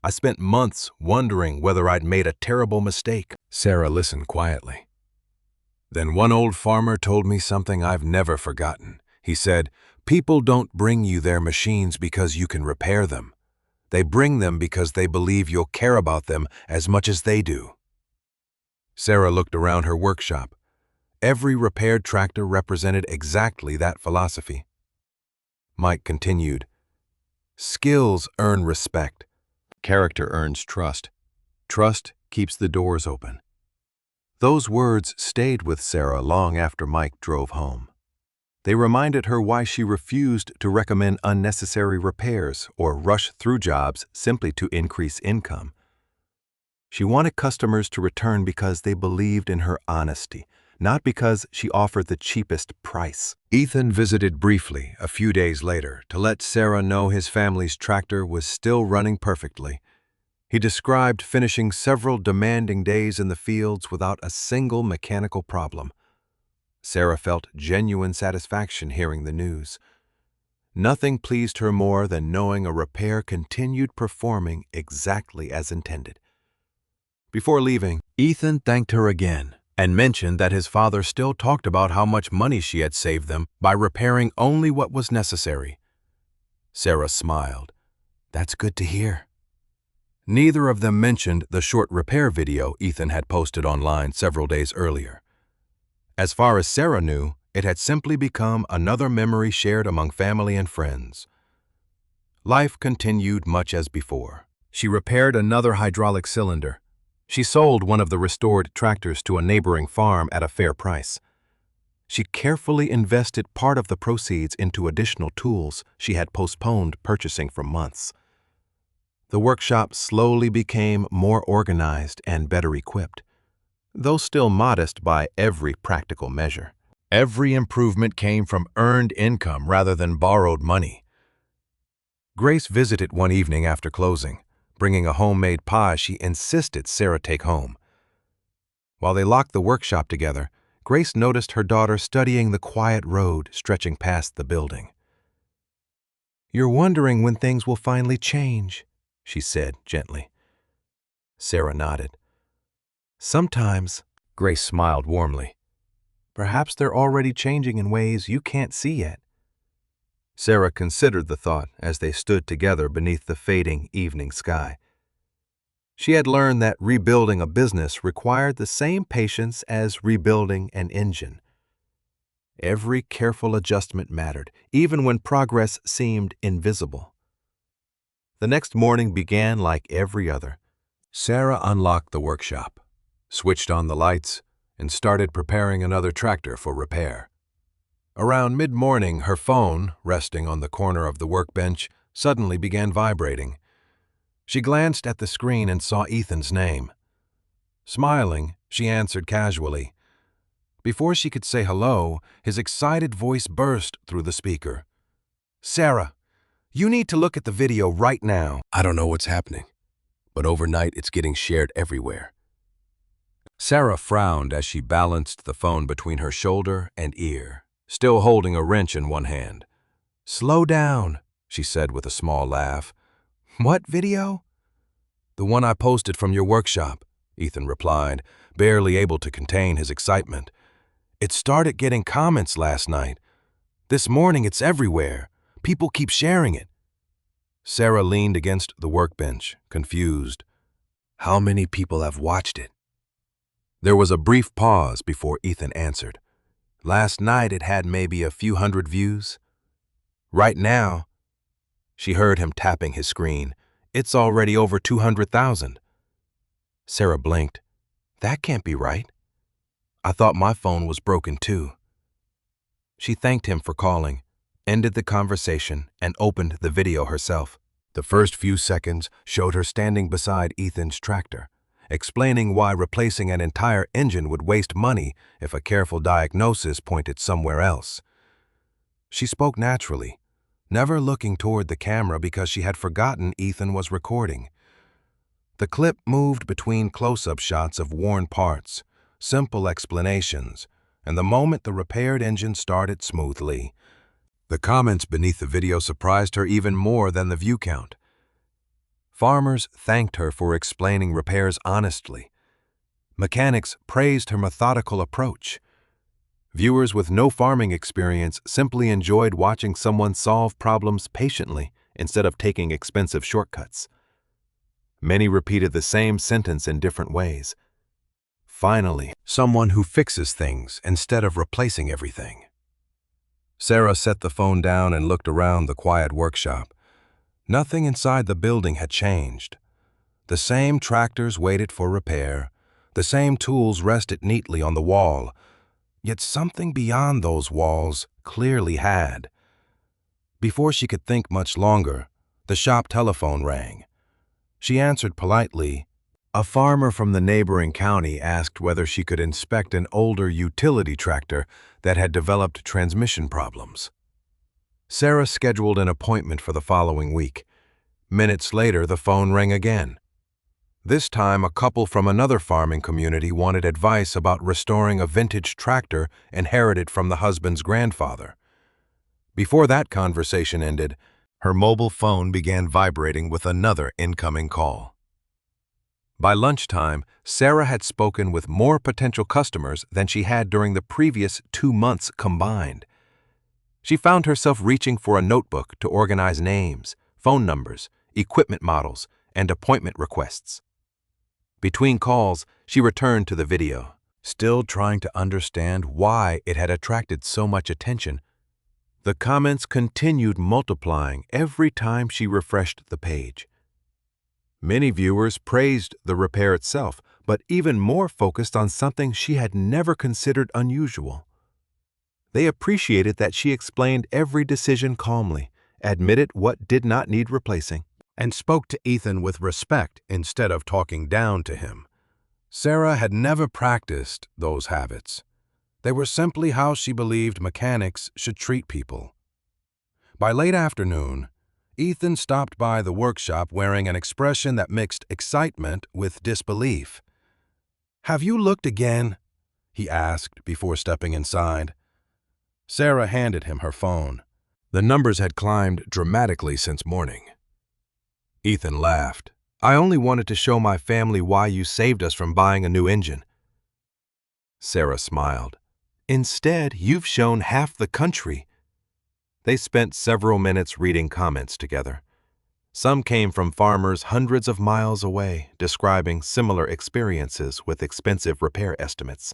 I spent months wondering whether I'd made a terrible mistake." Sarah listened quietly. "Then one old farmer told me something I've never forgotten. He said, 'People don't bring you their machines because you can repair them. They bring them because they believe you'll care about them as much as they do.'" Sarah looked around her workshop. Every repaired tractor represented exactly that philosophy. Mike continued, "Skills earn respect. Character earns trust. Trust keeps the doors open." Those words stayed with Sarah long after Mike drove home. They reminded her why she refused to recommend unnecessary repairs or rush through jobs simply to increase income. She wanted customers to return because they believed in her honesty, not because she offered the cheapest price. Ethan visited briefly a few days later to let Sarah know his family's tractor was still running perfectly. He described finishing several demanding days in the fields without a single mechanical problem. Sarah felt genuine satisfaction hearing the news. Nothing pleased her more than knowing a repair continued performing exactly as intended. Before leaving, Ethan thanked her again and mentioned that his father still talked about how much money she had saved them by repairing only what was necessary. Sarah smiled. "That's good to hear." Neither of them mentioned the short repair video Ethan had posted online several days earlier. As far as Sarah knew, it had simply become another memory shared among family and friends. Life continued much as before. She repaired another hydraulic cylinder. She sold one of the restored tractors to a neighboring farm at a fair price. She carefully invested part of the proceeds into additional tools she had postponed purchasing for months. The workshop slowly became more organized and better equipped, though still modest by every practical measure. Every improvement came from earned income rather than borrowed money. Grace visited one evening after closing, bringing a homemade pie she insisted Sarah take home. While they locked the workshop together, Grace noticed her daughter studying the quiet road stretching past the building. "You're wondering when things will finally change," she said gently. Sarah nodded. "Sometimes," Grace smiled warmly. "Perhaps they're already changing in ways you can't see yet." Sarah considered the thought as they stood together beneath the fading evening sky. She had learned that rebuilding a business required the same patience as rebuilding an engine. Every careful adjustment mattered, even when progress seemed invisible. The next morning began like every other. Sarah unlocked the workshop, switched on the lights, and started preparing another tractor for repair. Around mid-morning, her phone, resting on the corner of the workbench, suddenly began vibrating. She glanced at the screen and saw Ethan's name. Smiling, she answered casually. Before she could say hello, his excited voice burst through the speaker. "Sarah, you need to look at the video right now." "I don't know what's happening, but overnight it's getting shared everywhere." Sarah frowned as she balanced the phone between her shoulder and ear, still holding a wrench in one hand. "Slow down," she said with a small laugh. What video? The one I posted from your workshop, Ethan replied, barely able to contain his excitement. It started getting comments last night. This morning it's everywhere. People keep sharing it. Sarah leaned against the workbench, confused. How many people have watched it? There was a brief pause before Ethan answered. Last night it had maybe a few hundred views. Right now, she heard him tapping his screen. It's already over 200,000. Sarah blinked. That can't be right. I thought my phone was broken too. She thanked him for calling, ended the conversation, and opened the video herself. The first few seconds showed her standing beside Ethan's tractor, explaining why replacing an entire engine would waste money if a careful diagnosis pointed somewhere else. She spoke naturally, never looking toward the camera because she had forgotten Ethan was recording. The clip moved between close-up shots of worn parts, simple explanations, and the moment the repaired engine started smoothly. The comments beneath the video surprised her even more than the view count. Farmers thanked her for explaining repairs honestly. Mechanics praised her methodical approach. Viewers with no farming experience simply enjoyed watching someone solve problems patiently instead of taking expensive shortcuts. Many repeated the same sentence in different ways. Finally, someone who fixes things instead of replacing everything. Sarah set the phone down and looked around the quiet workshop. Nothing inside the building had changed. The same tractors waited for repair. The same tools rested neatly on the wall. Yet something beyond those walls clearly had. Before she could think much longer, the shop telephone rang. She answered politely. A farmer from the neighboring county asked whether she could inspect an older utility tractor that had developed transmission problems. Sarah scheduled an appointment for the following week. Minutes later, the phone rang again. This time, a couple from another farming community wanted advice about restoring a vintage tractor inherited from the husband's grandfather. Before that conversation ended, her mobile phone began vibrating with another incoming call. By lunchtime, Sarah had spoken with more potential customers than she had during the previous 2 months combined. She found herself reaching for a notebook to organize names, phone numbers, equipment models, and appointment requests. Between calls, she returned to the video, still trying to understand why it had attracted so much attention. The comments continued multiplying every time she refreshed the page. Many viewers praised the repair itself, but even more focused on something she had never considered unusual. They appreciated that she explained every decision calmly, admitted what did not need replacing, and spoke to Ethan with respect instead of talking down to him. Sarah had never practiced those habits. They were simply how she believed mechanics should treat people. By late afternoon, Ethan stopped by the workshop wearing an expression that mixed excitement with disbelief. "Have you looked again?" he asked before stepping inside. Sarah handed him her phone. The numbers had climbed dramatically since morning. Ethan laughed. "I only wanted to show my family why you saved us from buying a new engine." Sarah smiled. "Instead, you've shown half the country." They spent several minutes reading comments together. Some came from farmers hundreds of miles away, describing similar experiences with expensive repair estimates.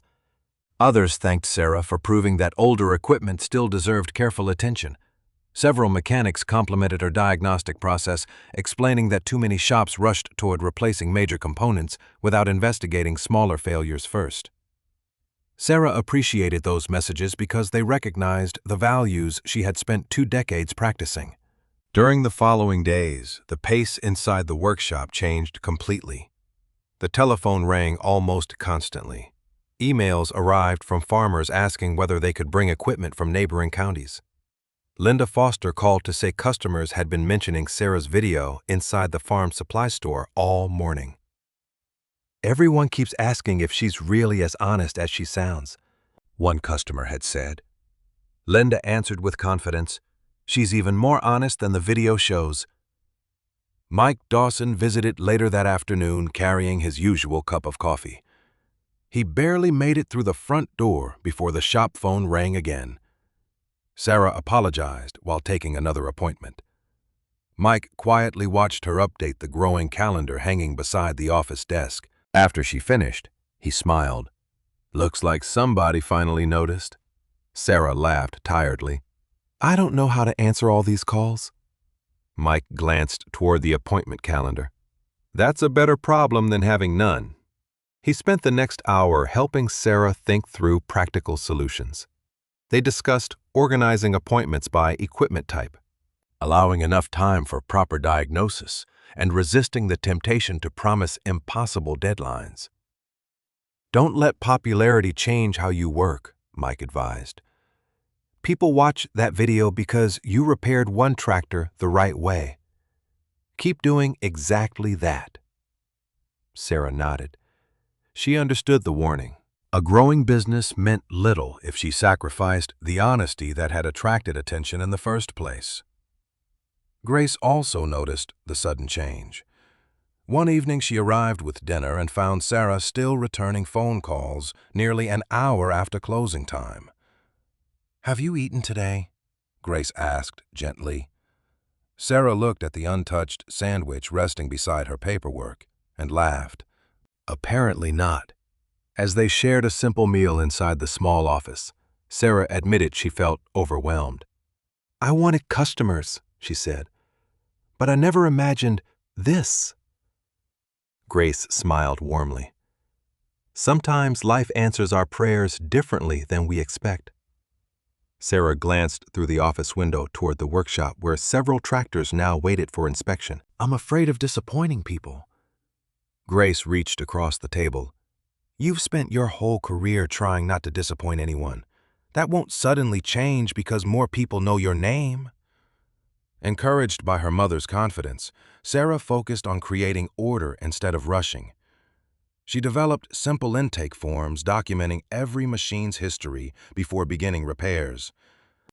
Others thanked Sarah for proving that older equipment still deserved careful attention. Several mechanics complimented her diagnostic process, explaining that too many shops rushed toward replacing major components without investigating smaller failures first. Sarah appreciated those messages because they recognized the values she had spent 2 decades practicing. During the following days, the pace inside the workshop changed completely. The telephone rang almost constantly. Emails arrived from farmers asking whether they could bring equipment from neighboring counties. Linda Foster called to say customers had been mentioning Sarah's video inside the farm supply store all morning. "Everyone keeps asking if she's really as honest as she sounds," one customer had said. Linda answered with confidence, She's even more honest than the video shows. Mike Dawson visited later that afternoon carrying his usual cup of coffee. He barely made it through the front door before the shop phone rang again. Sarah apologized while taking another appointment. Mike quietly watched her update the growing calendar hanging beside the office desk. After she finished, he smiled. "Looks like somebody finally noticed." Sarah laughed tiredly. "I don't know how to answer all these calls." Mike glanced toward the appointment calendar. "That's a better problem than having none." He spent the next hour helping Sarah think through practical solutions. They discussed organizing appointments by equipment type, allowing enough time for proper diagnosis, and resisting the temptation to promise impossible deadlines. "Don't let popularity change how you work," Mike advised. "People watch that video because you repaired one tractor the right way. Keep doing exactly that." Sarah nodded. She understood the warning. A growing business meant little if she sacrificed the honesty that had attracted attention in the first place. Grace also noticed the sudden change. One evening she arrived with dinner and found Sarah still returning phone calls nearly an hour after closing time. "Have you eaten today?" Grace asked gently. Sarah looked at the untouched sandwich resting beside her paperwork and laughed. "Apparently not." As they shared a simple meal inside the small office, Sarah admitted she felt overwhelmed. "I wanted customers," she said, "but I never imagined this." Grace smiled warmly. "Sometimes life answers our prayers differently than we expect." Sarah glanced through the office window toward the workshop where several tractors now waited for inspection. "I'm afraid of disappointing people." Grace reached across the table. "You've spent your whole career trying not to disappoint anyone. That won't suddenly change because more people know your name." Encouraged by her mother's confidence, Sarah focused on creating order instead of rushing. She developed simple intake forms documenting every machine's history before beginning repairs.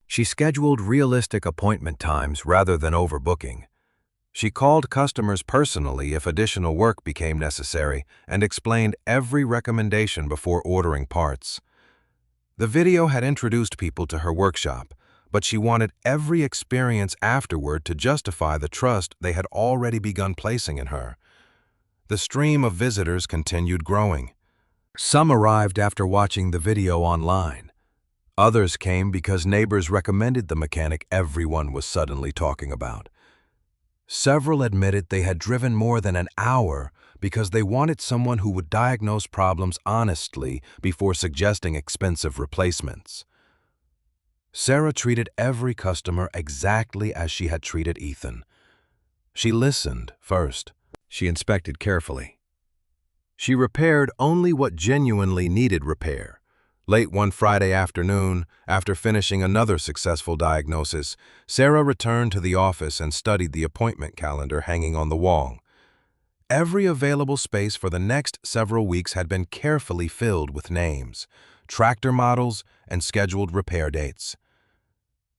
She scheduled realistic appointment times rather than overbooking. She called customers personally if additional work became necessary and explained every recommendation before ordering parts. The video had introduced people to her workshop, but she wanted every experience afterward to justify the trust they had already begun placing in her. The stream of visitors continued growing. Some arrived after watching the video online. Others came because neighbors recommended the mechanic everyone was suddenly talking about. Several admitted they had driven more than an hour because they wanted someone who would diagnose problems honestly before suggesting expensive replacements. Sarah treated every customer exactly as she had treated Ethan. She listened first. She inspected carefully. She repaired only what genuinely needed repair. Late one Friday afternoon, after finishing another successful diagnosis, Sarah returned to the office and studied the appointment calendar hanging on the wall. Every available space for the next several weeks had been carefully filled with names, tractor models, and scheduled repair dates.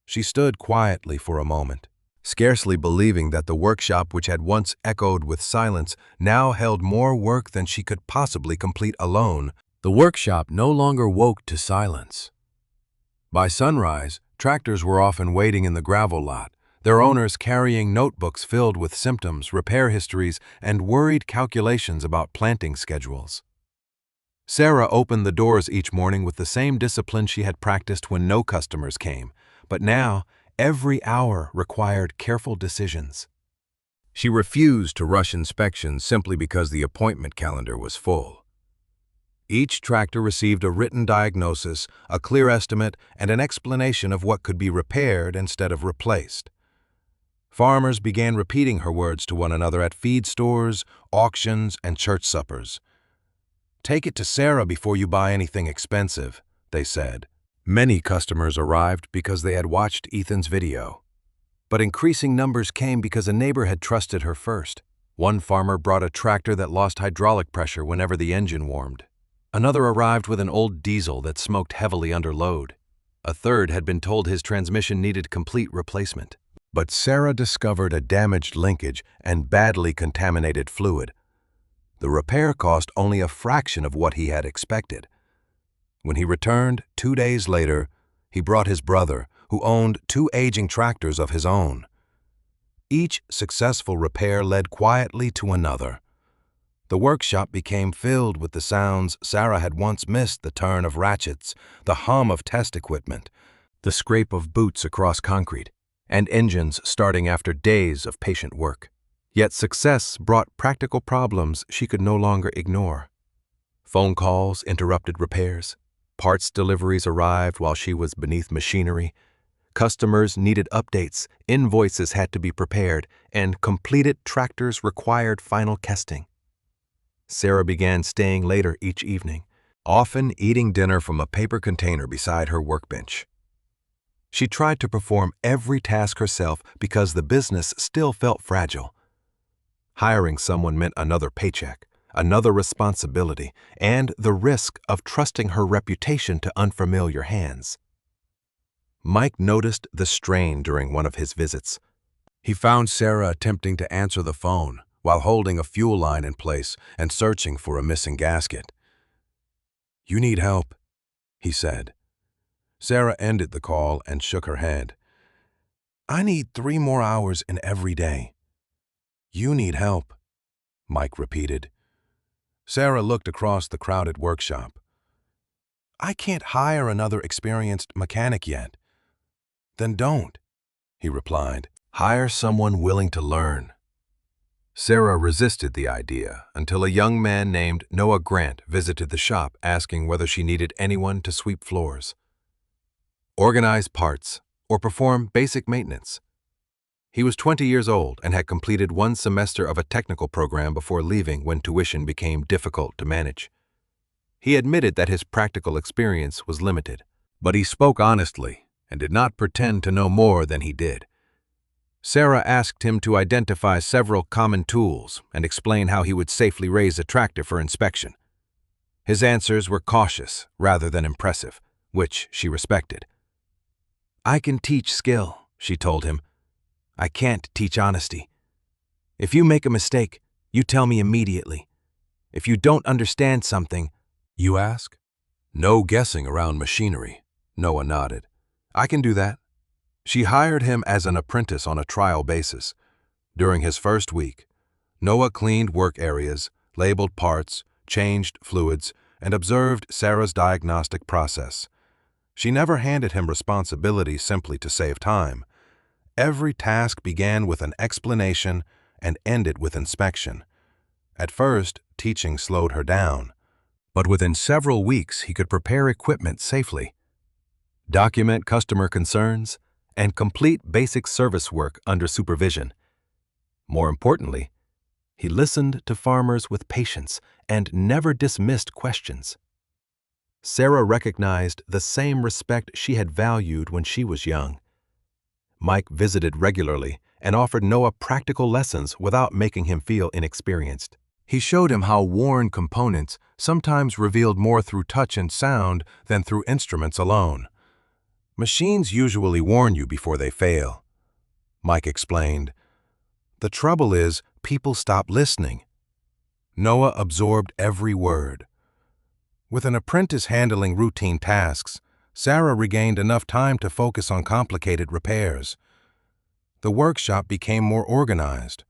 She stood quietly for a moment, scarcely believing that the workshop which had once echoed with silence now held more work than she could possibly complete alone. The workshop no longer woke to silence. By sunrise, tractors were often waiting in the gravel lot, their owners carrying notebooks filled with symptoms, repair histories, and worried calculations about planting schedules. Sarah opened the doors each morning with the same discipline she had practiced when no customers came, but now every hour required careful decisions. She refused to rush inspections simply because the appointment calendar was full. Each tractor received a written diagnosis, a clear estimate, and an explanation of what could be repaired instead of replaced. Farmers began repeating her words to one another at feed stores, auctions, and church suppers. "Take it to Sarah before you buy anything expensive," they said. Many customers arrived because they had watched Ethan's video. But increasing numbers came because a neighbor had trusted her first. One farmer brought a tractor that lost hydraulic pressure whenever the engine warmed. Another arrived with an old diesel that smoked heavily under load. A third had been told his transmission needed complete replacement. But Sarah discovered a damaged linkage and badly contaminated fluid. The repair cost only a fraction of what he had expected. When he returned 2 days later, he brought his brother, who owned 2 aging tractors of his own. Each successful repair led quietly to another. The workshop became filled with the sounds Sarah had once missed: the turn of ratchets, the hum of test equipment, the scrape of boots across concrete, and engines starting after days of patient work. Yet success brought practical problems she could no longer ignore. Phone calls interrupted repairs. Parts deliveries arrived while she was beneath machinery. Customers needed updates, invoices had to be prepared, and completed tractors required final testing. Sarah began staying later each evening, often eating dinner from a paper container beside her workbench. She tried to perform every task herself because the business still felt fragile. Hiring someone meant another paycheck, another responsibility, and the risk of trusting her reputation to unfamiliar hands. Mike noticed the strain during one of his visits. He found Sarah attempting to answer the phone while holding a fuel line in place and searching for a missing gasket. "You need help," he said. Sarah ended the call and shook her head. "I need 3 more hours in every day." "You need help," Mike repeated. Sarah looked across the crowded workshop. "I can't hire another experienced mechanic yet." "Then don't," he replied. "Hire someone willing to learn." Sarah resisted the idea until a young man named Noah Grant visited the shop asking whether she needed anyone to sweep floors, organize parts, or perform basic maintenance. He was 20 years old and had completed 1 semester of a technical program before leaving when tuition became difficult to manage. He admitted that his practical experience was limited, but he spoke honestly and did not pretend to know more than he did. Sarah asked him to identify several common tools and explain how he would safely raise a tractor for inspection. His answers were cautious rather than impressive, which she respected. "I can teach skill," she told him. "I can't teach honesty. If you make a mistake, you tell me immediately. If you don't understand something, you ask." "No guessing around machinery," Noah nodded. "I can do that." She hired him as an apprentice on a trial basis. During his first week, Noah cleaned work areas, labeled parts, changed fluids, and observed Sarah's diagnostic process. She never handed him responsibility simply to save time. Every task began with an explanation and ended with inspection. At first, teaching slowed her down, but within several weeks he could prepare equipment safely, document customer concerns, and complete basic service work under supervision. More importantly, he listened to farmers with patience and never dismissed questions. Sarah recognized the same respect she had valued when she was young. Mike visited regularly and offered Noah practical lessons without making him feel inexperienced. He showed him how worn components sometimes revealed more through touch and sound than through instruments alone. "Machines usually warn you before they fail," Mike explained. "The trouble is, people stop listening." Noah absorbed every word. With an apprentice handling routine tasks, Sarah regained enough time to focus on complicated repairs. The workshop became more organized.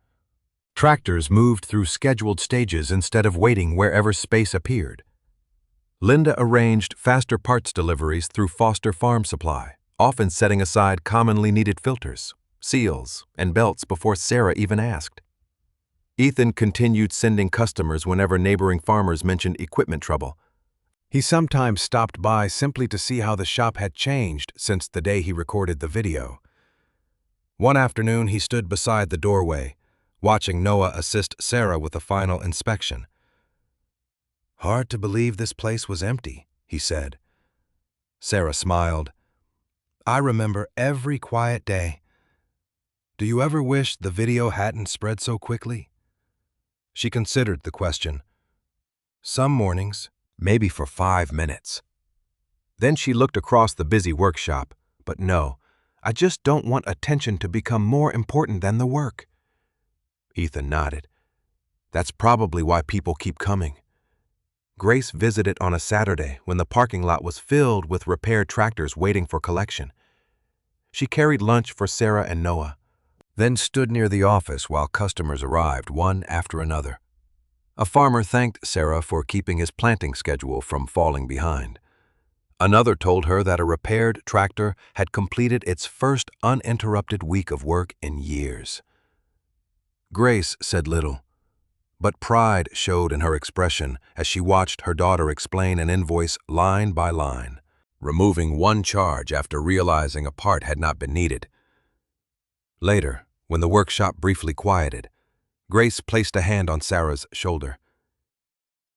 Tractors moved through scheduled stages instead of waiting wherever space appeared. Linda arranged faster parts deliveries through Foster Farm Supply, often setting aside commonly needed filters, seals, and belts before Sarah even asked. Ethan continued sending customers whenever neighboring farmers mentioned equipment trouble. He sometimes stopped by simply to see how the shop had changed since the day he recorded the video. One afternoon, he stood beside the doorway, watching Noah assist Sarah with the final inspection. "Hard to believe this place was empty," he said. Sarah smiled. "I remember every quiet day. Do you ever wish the video hadn't spread so quickly?" She considered the question. "Some mornings, maybe for 5 minutes." Then she looked across the busy workshop. But no, I just don't want attention to become more important than the work. Ethan nodded. That's probably why people keep coming. Grace visited on a Saturday when the parking lot was filled with repaired tractors waiting for collection. She carried lunch for Sarah and Noah, then stood near the office while customers arrived one after another. A farmer thanked Sarah for keeping his planting schedule from falling behind. Another told her that a repaired tractor had completed its first uninterrupted week of work in years. Grace said little, but pride showed in her expression as she watched her daughter explain an invoice line by line, removing one charge after realizing a part had not been needed. Later, when the workshop briefly quieted, Grace placed a hand on Sarah's shoulder.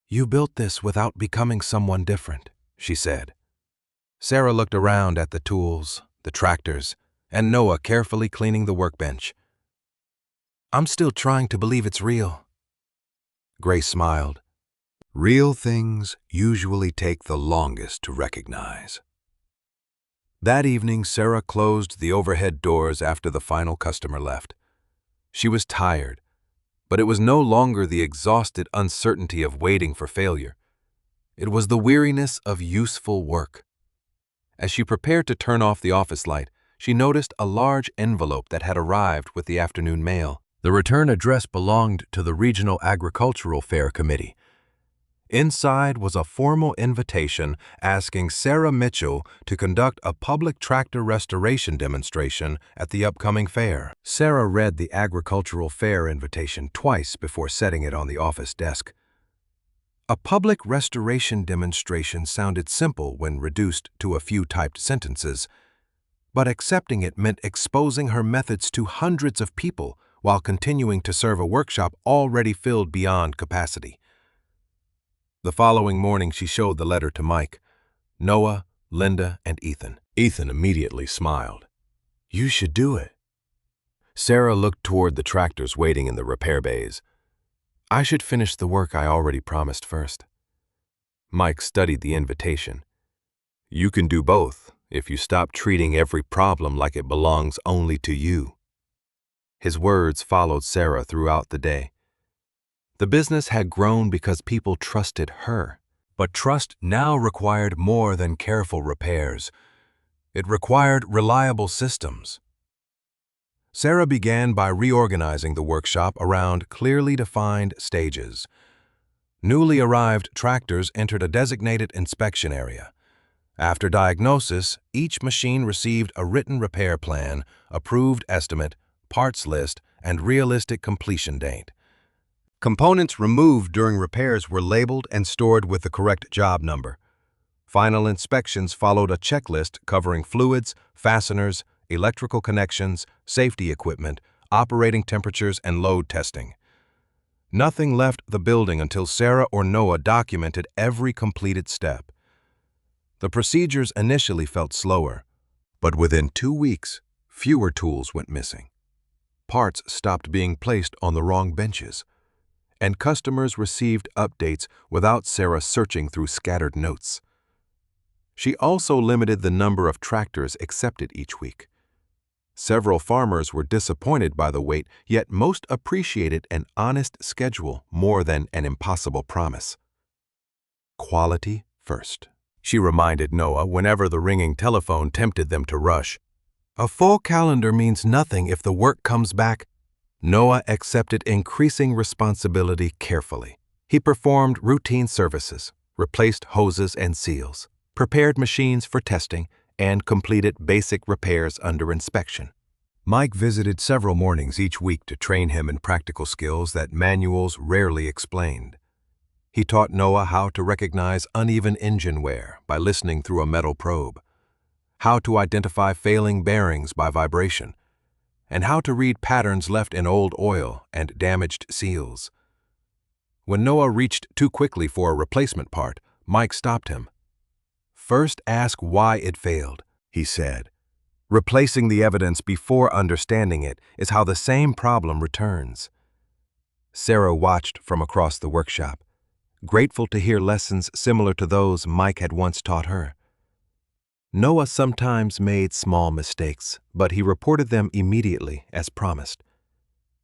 "You built this without becoming someone different," she said. Sarah looked around at the tools, the tractors, and Noah carefully cleaning the workbench. "I'm still trying to believe it's real." Grace smiled. Real things usually take the longest to recognize. That evening, Sarah closed the overhead doors after the final customer left. She was tired, but it was no longer the exhausted uncertainty of waiting for failure. It was the weariness of useful work. As she prepared to turn off the office light, she noticed a large envelope that had arrived with the afternoon mail. The return address belonged to the Regional Agricultural Fair Committee. Inside was a formal invitation asking Sarah Mitchell to conduct a public tractor restoration demonstration at the upcoming fair. Sarah read the Agricultural Fair invitation twice before setting it on the office desk. A public restoration demonstration sounded simple when reduced to a few typed sentences, but accepting it meant exposing her methods to hundreds of people while continuing to serve a workshop already filled beyond capacity. The following morning, she showed the letter to Mike, Noah, Linda, and Ethan. Ethan immediately smiled. "You should do it." Sarah looked toward the tractors waiting in the repair bays. "I should finish the work I already promised first." Mike studied the invitation. "You can do both if you stop treating every problem like it belongs only to you." His words followed Sarah throughout the day. The business had grown because people trusted her, but trust now required more than careful repairs. It required reliable systems. Sarah began by reorganizing the workshop around clearly defined stages. Newly arrived tractors entered a designated inspection area. After diagnosis, each machine received a written repair plan, approved estimate, parts list, and realistic completion date. Components removed during repairs were labeled and stored with the correct job number. Final inspections followed a checklist covering fluids, fasteners, electrical connections, safety equipment, operating temperatures, and load testing. Nothing left the building until Sarah or Noah documented every completed step. The procedures initially felt slower, but within 2 weeks, fewer tools went missing. Parts stopped being placed on the wrong benches, and customers received updates without Sarah searching through scattered notes. She also limited the number of tractors accepted each week. Several farmers were disappointed by the wait, yet most appreciated an honest schedule more than an impossible promise. Quality first, she reminded Noah whenever the ringing telephone tempted them to rush. A full calendar means nothing if the work comes back. Noah accepted increasing responsibility carefully. He performed routine services, replaced hoses and seals, prepared machines for testing, and completed basic repairs under inspection. Mike visited several mornings each week to train him in practical skills that manuals rarely explained. He taught Noah how to recognize uneven engine wear by listening through a metal probe, how to identify failing bearings by vibration, and how to read patterns left in old oil and damaged seals. When Noah reached too quickly for a replacement part, Mike stopped him. "First ask why it failed," he said. "Replacing the evidence before understanding it is how the same problem returns." Sarah watched from across the workshop, grateful to hear lessons similar to those Mike had once taught her. Noah sometimes made small mistakes, but he reported them immediately as promised.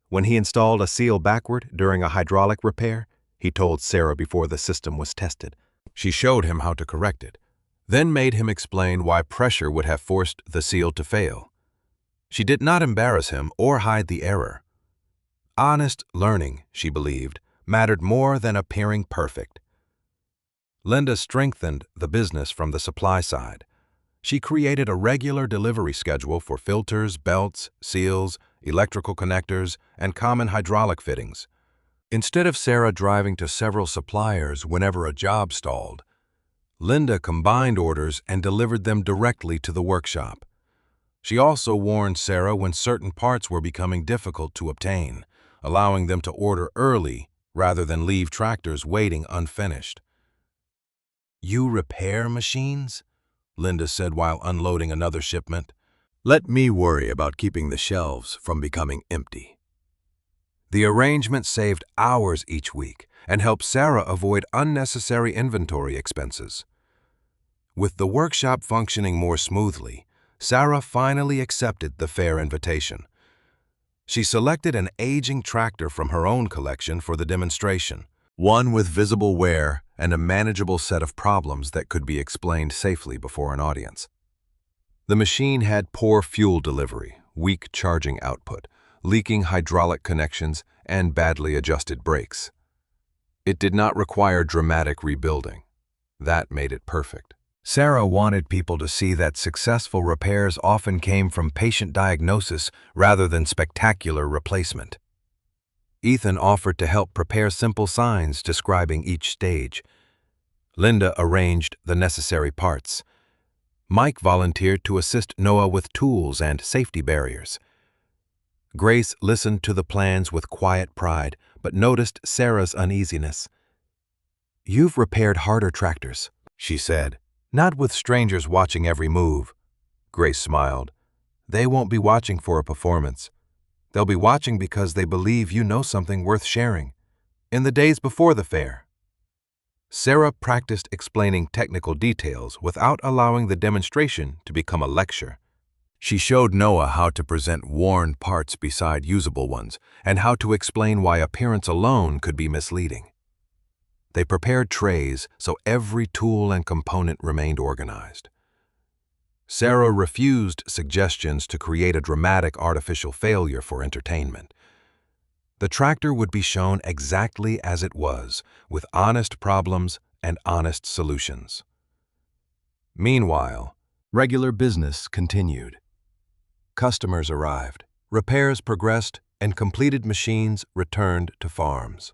When he installed a seal backward during a hydraulic repair, he told Sarah before the system was tested. She showed him how to correct it, then made him explain why pressure would have forced the seal to fail. She did not embarrass him or hide the error. Honest learning, she believed, mattered more than appearing perfect. Linda strengthened the business from the supply side. She created a regular delivery schedule for filters, belts, seals, electrical connectors, and common hydraulic fittings. Instead of Sarah driving to several suppliers whenever a job stalled, Linda combined orders and delivered them directly to the workshop. She also warned Sarah when certain parts were becoming difficult to obtain, allowing them to order early rather than leave tractors waiting unfinished. "You repair machines?" Linda said while unloading another shipment. "Let me worry about keeping the shelves from becoming empty." The arrangement saved hours each week and helped Sarah avoid unnecessary inventory expenses. With the workshop functioning more smoothly, Sarah finally accepted the fair invitation. She selected an aging tractor from her own collection for the demonstration, one with visible wear and a manageable set of problems that could be explained safely before an audience. The machine had poor fuel delivery, weak charging output, leaking hydraulic connections, and badly adjusted brakes. It did not require dramatic rebuilding. That made it perfect. Sarah wanted people to see that successful repairs often came from patient diagnosis rather than spectacular replacement. Ethan offered to help prepare simple signs describing each stage. Linda arranged the necessary parts. Mike volunteered to assist Noah with tools and safety barriers. Grace listened to the plans with quiet pride, but noticed Sarah's uneasiness. "You've repaired harder tractors," she said, "not with strangers watching every move." Grace smiled. "They won't be watching for a performance. They'll be watching because they believe you know something worth sharing." In the days before the fair, Sarah practiced explaining technical details without allowing the demonstration to become a lecture. She showed Noah how to present worn parts beside usable ones and how to explain why appearance alone could be misleading. They prepared trays so every tool and component remained organized. Sarah refused suggestions to create a dramatic artificial failure for entertainment. The tractor would be shown exactly as it was, with honest problems and honest solutions. Meanwhile, regular business continued. Customers arrived, repairs progressed, and completed machines returned to farms.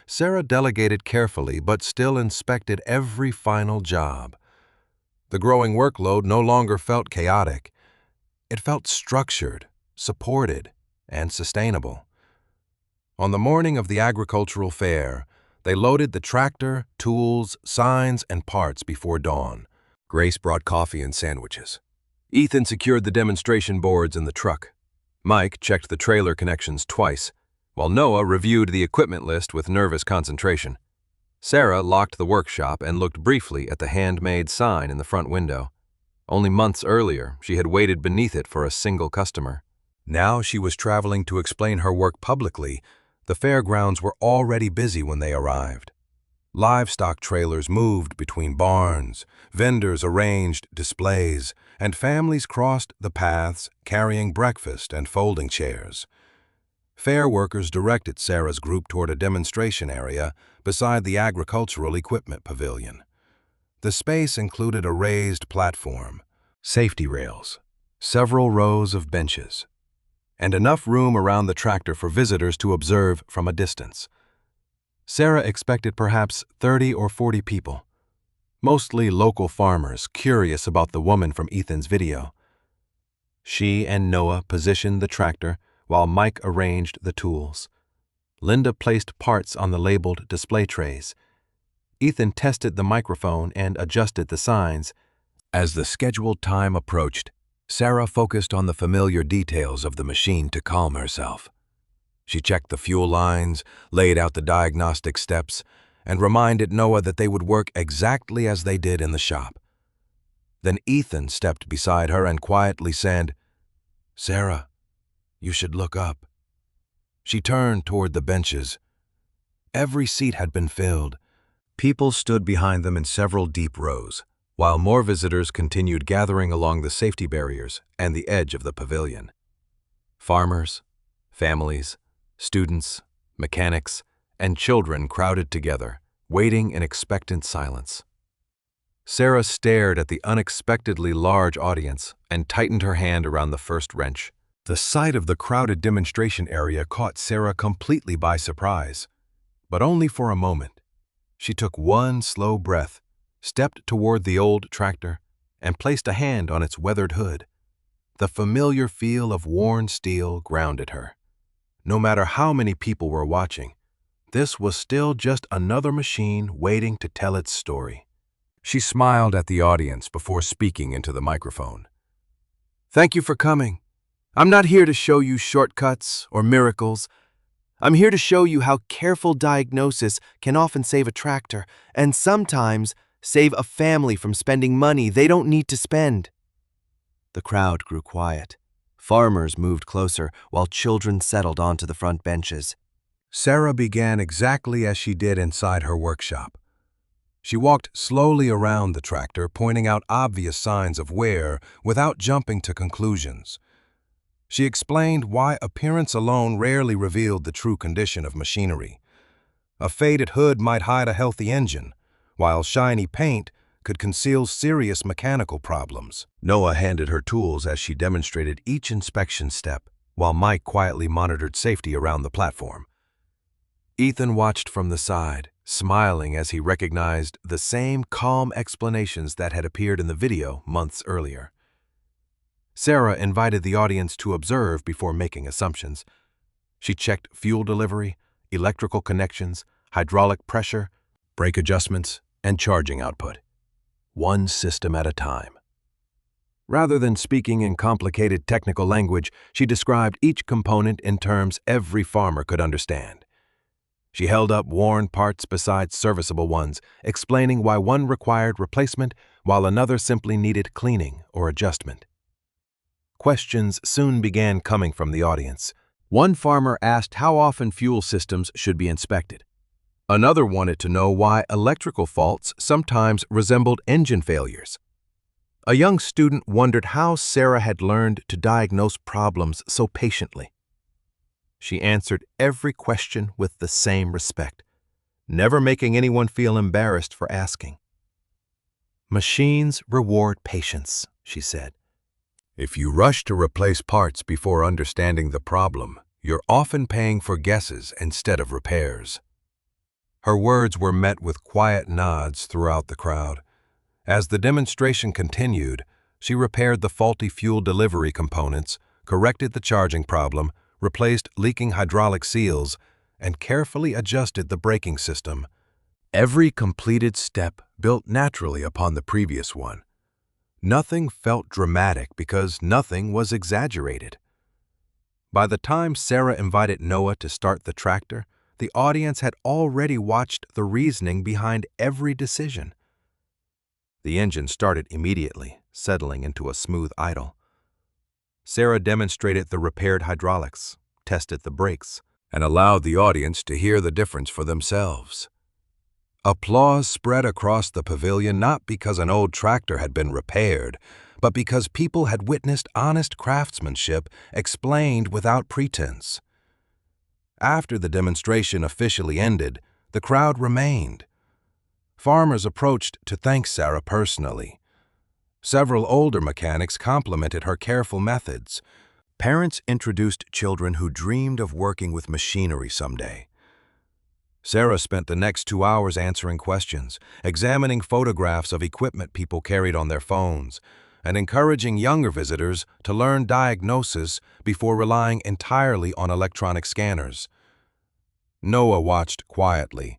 Sarah delegated carefully but still inspected every final job. The growing workload no longer felt chaotic. It felt structured, supported, and sustainable. On the morning of the agricultural fair, they loaded the tractor, tools, signs, and parts before dawn. Grace brought coffee and sandwiches. Ethan secured the demonstration boards in the truck. Mike checked the trailer connections twice, while Noah reviewed the equipment list with nervous concentration. Sarah locked the workshop and looked briefly at the handmade sign in the front window. Only months earlier, she had waited beneath it for a single customer. Now she was traveling to explain her work publicly. The fairgrounds were already busy when they arrived. Livestock trailers moved between barns, vendors arranged displays, and families crossed the paths carrying breakfast and folding chairs. Fair workers directed Sarah's group toward a demonstration area beside the agricultural equipment pavilion. The space included a raised platform, safety rails, several rows of benches, and enough room around the tractor for visitors to observe from a distance. Sarah expected perhaps 30 or 40 people, mostly local farmers curious about the woman from Ethan's video. She and Noah positioned the tractor while Mike arranged the tools. Linda placed parts on the labeled display trays. Ethan tested the microphone and adjusted the signs. As the scheduled time approached, Sarah focused on the familiar details of the machine to calm herself. She checked the fuel lines, laid out the diagnostic steps, and reminded Noah that they would work exactly as they did in the shop. Then Ethan stepped beside her and quietly said, "Sarah, you should look up." She turned toward the benches. Every seat had been filled. People stood behind them in several deep rows, while more visitors continued gathering along the safety barriers and the edge of the pavilion. Farmers, families, students, mechanics, and children crowded together, waiting in expectant silence. Sarah stared at the unexpectedly large audience and tightened her hand around the first wrench. The sight of the crowded demonstration area caught Sarah completely by surprise, but only for a moment. She took one slow breath, stepped toward the old tractor, and placed a hand on its weathered hood. The familiar feel of worn steel grounded her. No matter how many people were watching, this was still just another machine waiting to tell its story. She smiled at the audience before speaking into the microphone. "Thank you for coming. I'm not here to show you shortcuts or miracles. I'm here to show you how careful diagnosis can often save a tractor, and sometimes save a family from spending money they don't need to spend." The crowd grew quiet. Farmers moved closer, while children settled onto the front benches. Sarah began exactly as she did inside her workshop. She walked slowly around the tractor, pointing out obvious signs of wear without jumping to conclusions. She explained why appearance alone rarely revealed the true condition of machinery. A faded hood might hide a healthy engine, while shiny paint could conceal serious mechanical problems. Noah handed her tools as she demonstrated each inspection step, while Mike quietly monitored safety around the platform. Ethan watched from the side, smiling as he recognized the same calm explanations that had appeared in the video months earlier. Sarah invited the audience to observe before making assumptions. She checked fuel delivery, electrical connections, hydraulic pressure, brake adjustments, and charging output, one system at a time. Rather than speaking in complicated technical language, she described each component in terms every farmer could understand. She held up worn parts beside serviceable ones, explaining why one required replacement while another simply needed cleaning or adjustment. Questions soon began coming from the audience. One farmer asked how often fuel systems should be inspected. Another wanted to know why electrical faults sometimes resembled engine failures. A young student wondered how Sarah had learned to diagnose problems so patiently. She answered every question with the same respect, never making anyone feel embarrassed for asking. "Machines reward patience," she said. "If you rush to replace parts before understanding the problem, you're often paying for guesses instead of repairs." Her words were met with quiet nods throughout the crowd. As the demonstration continued, she repaired the faulty fuel delivery components, corrected the charging problem, replaced leaking hydraulic seals, and carefully adjusted the braking system. Every completed step built naturally upon the previous one. Nothing felt dramatic because nothing was exaggerated. By the time Sarah invited Noah to start the tractor, the audience had already watched the reasoning behind every decision. The engine started immediately, settling into a smooth idle. Sarah demonstrated the repaired hydraulics, tested the brakes, and allowed the audience to hear the difference for themselves. Applause spread across the pavilion not because an old tractor had been repaired, but because people had witnessed honest craftsmanship explained without pretense. After the demonstration officially ended, the crowd remained. Farmers approached to thank Sarah personally. Several older mechanics complimented her careful methods. Parents introduced children who dreamed of working with machinery someday. Sarah spent the next 2 hours answering questions, examining photographs of equipment people carried on their phones, and encouraging younger visitors to learn diagnosis before relying entirely on electronic scanners. Noah watched quietly,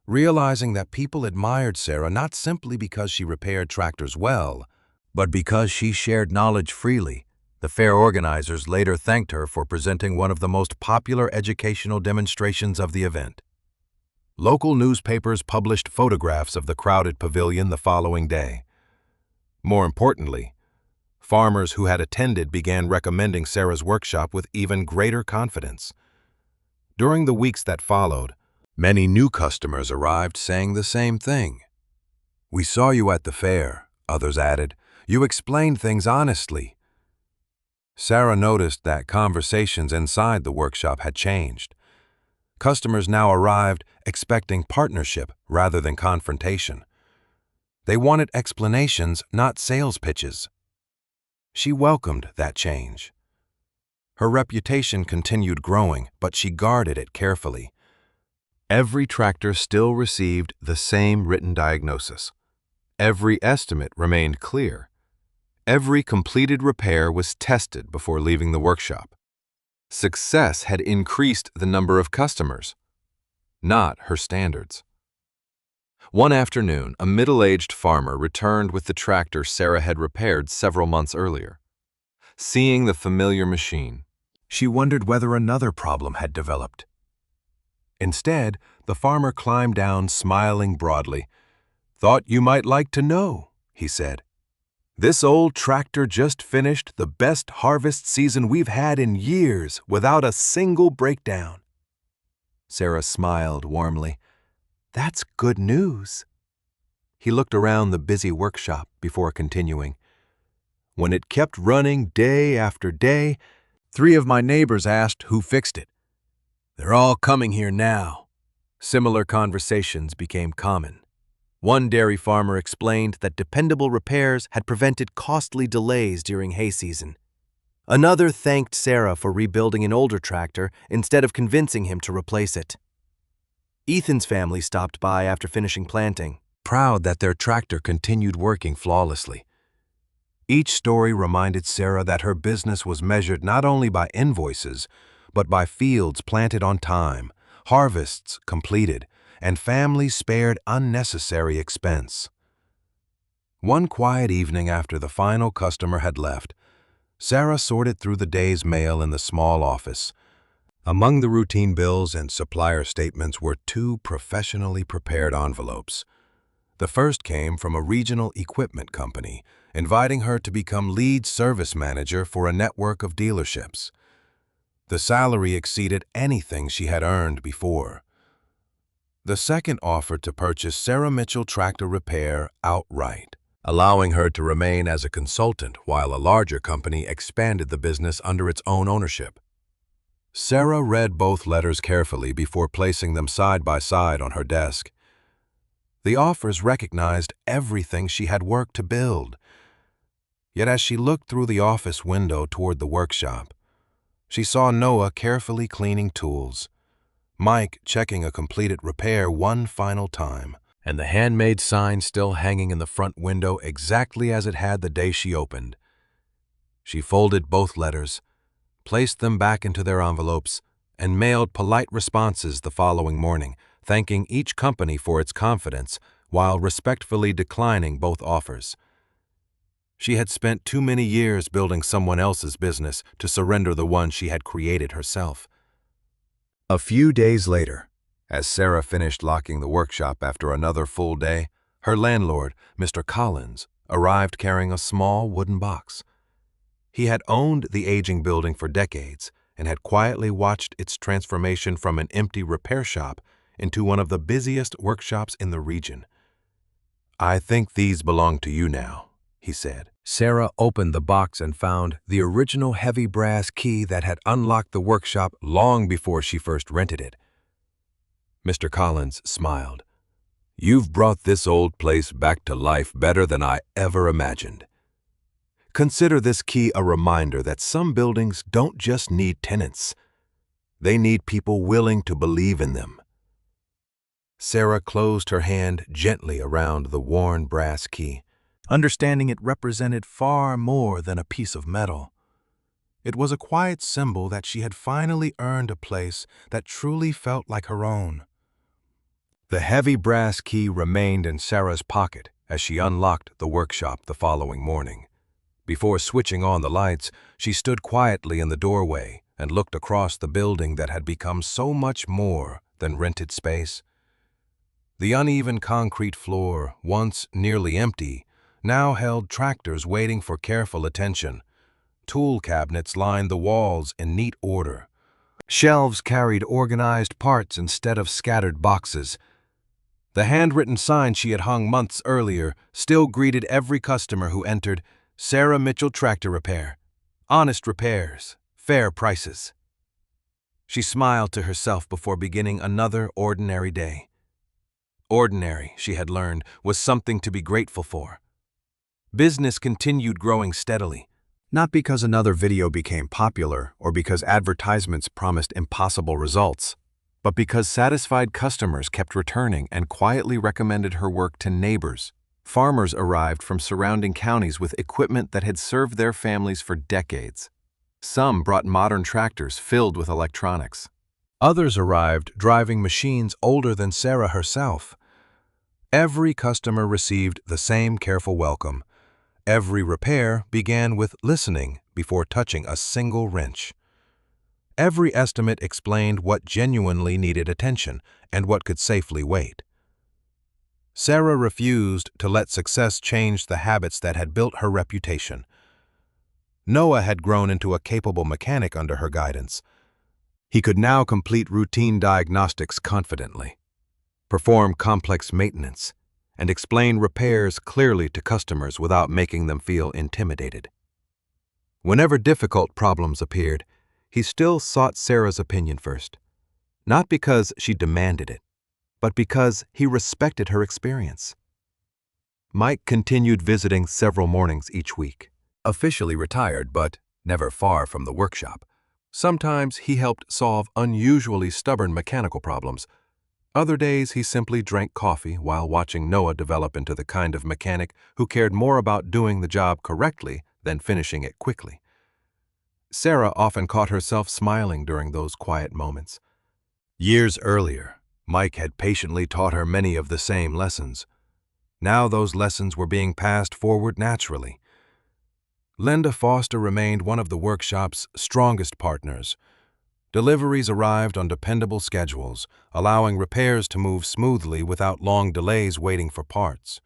realizing that people admired Sarah not simply because she repaired tractors well, but because she shared knowledge freely. The fair organizers later thanked her for presenting one of the most popular educational demonstrations of the event. Local newspapers published photographs of the crowded pavilion the following day. More importantly, farmers who had attended began recommending Sarah's workshop with even greater confidence. During the weeks that followed, many new customers arrived saying the same thing. "We saw you at the fair," others added. "You explained things honestly." Sarah noticed that conversations inside the workshop had changed. Customers now arrived expecting partnership rather than confrontation. They wanted explanations, not sales pitches. She welcomed that change. Her reputation continued growing, but she guarded it carefully. Every tractor still received the same written diagnosis. Every estimate remained clear. Every completed repair was tested before leaving the workshop. Success had increased the number of customers, not her standards. One afternoon, a middle-aged farmer returned with the tractor Sarah had repaired several months earlier. Seeing the familiar machine, she wondered whether another problem had developed. Instead, the farmer climbed down, smiling broadly. "Thought you might like to know," he said. "This old tractor just finished the best harvest season we've had in years without a single breakdown." Sarah smiled warmly. "That's good news." He looked around the busy workshop before continuing. "When it kept running day after day, 3 of my neighbors asked who fixed it. They're all coming here now." Similar conversations became common. One dairy farmer explained that dependable repairs had prevented costly delays during hay season. Another thanked Sarah for rebuilding an older tractor instead of convincing him to replace it. Ethan's family stopped by after finishing planting, proud that their tractor continued working flawlessly. Each story reminded Sarah that her business was measured not only by invoices, but by fields planted on time, harvests completed, and families spared unnecessary expense. One quiet evening after the final customer had left, Sarah sorted through the day's mail in the small office. Among the routine bills and supplier statements were 2 professionally prepared envelopes. The first came from a regional equipment company, inviting her to become lead service manager for a network of dealerships. The salary exceeded anything she had earned before. The second offered to purchase Sarah Mitchell Tractor Repair outright, allowing her to remain as a consultant while a larger company expanded the business under its own ownership. Sarah read both letters carefully before placing them side by side on her desk. The offers recognized everything she had worked to build. Yet as she looked through the office window toward the workshop, she saw Noah carefully cleaning tools, Mike checking a completed repair one final time, and the handmade sign still hanging in the front window exactly as it had the day she opened. She folded both letters, placed them back into their envelopes, and mailed polite responses the following morning, thanking each company for its confidence while respectfully declining both offers. She had spent too many years building someone else's business to surrender the one she had created herself. A few days later, as Sarah finished locking the workshop after another full day, her landlord, Mr. Collins, arrived carrying a small wooden box. He had owned the aging building for decades and had quietly watched its transformation from an empty repair shop into one of the busiest workshops in the region. "I think these belong to you now," he said. Sarah opened the box and found the original heavy brass key that had unlocked the workshop long before she first rented it. Mr. Collins smiled. "You've brought this old place back to life better than I ever imagined. Consider this key a reminder that some buildings don't just need tenants. They need people willing to believe in them." Sarah closed her hand gently around the worn brass key, understanding it represented far more than a piece of metal. It was a quiet symbol that she had finally earned a place that truly felt like her own. The heavy brass key remained in Sarah's pocket as she unlocked the workshop the following morning. Before switching on the lights, she stood quietly in the doorway and looked across the building that had become so much more than rented space. The uneven concrete floor, once nearly empty, now held tractors waiting for careful attention. Tool cabinets lined the walls in neat order. Shelves carried organized parts instead of scattered boxes. The handwritten sign she had hung months earlier still greeted every customer who entered: Sarah Mitchell Tractor Repair. Honest repairs, fair prices. She smiled to herself before beginning another ordinary day. Ordinary, she had learned, was something to be grateful for. Business continued growing steadily, not because another video became popular or because advertisements promised impossible results, but because satisfied customers kept returning and quietly recommended her work to neighbors. Farmers arrived from surrounding counties with equipment that had served their families for decades. Some brought modern tractors filled with electronics. Others arrived driving machines older than Sarah herself. Every customer received the same careful welcome. Every repair began with listening before touching a single wrench. Every estimate explained what genuinely needed attention and what could safely wait. Sarah refused to let success change the habits that had built her reputation. Noah had grown into a capable mechanic under her guidance. He could now complete routine diagnostics confidently, perform complex maintenance, and explain repairs clearly to customers without making them feel intimidated. Whenever difficult problems appeared, he still sought Sarah's opinion first, not because she demanded it, but because he respected her experience. Mike continued visiting several mornings each week, officially retired but never far from the workshop. Sometimes he helped solve unusually stubborn mechanical problems. Other days he simply drank coffee while watching Noah develop into the kind of mechanic who cared more about doing the job correctly than finishing it quickly. Sarah often caught herself smiling during those quiet moments. Years earlier, Mike had patiently taught her many of the same lessons. Now those lessons were being passed forward naturally. Linda Foster remained one of the workshop's strongest partners. Deliveries arrived on dependable schedules, allowing repairs to move smoothly without long delays waiting for parts.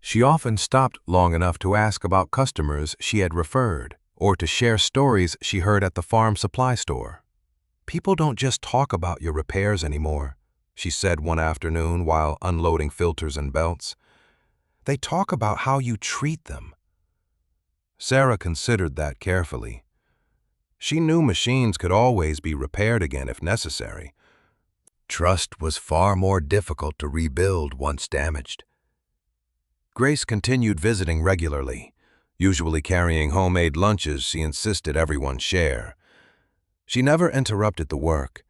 She often stopped long enough to ask about customers she had referred or to share stories she heard at the farm supply store. "People don't just talk about your repairs anymore," she said one afternoon while unloading filters and belts. "They talk about how you treat them." Sarah considered that carefully. She knew machines could always be repaired again if necessary. Trust was far more difficult to rebuild once damaged. Grace continued visiting regularly, usually carrying homemade lunches she insisted everyone share. She never interrupted the work,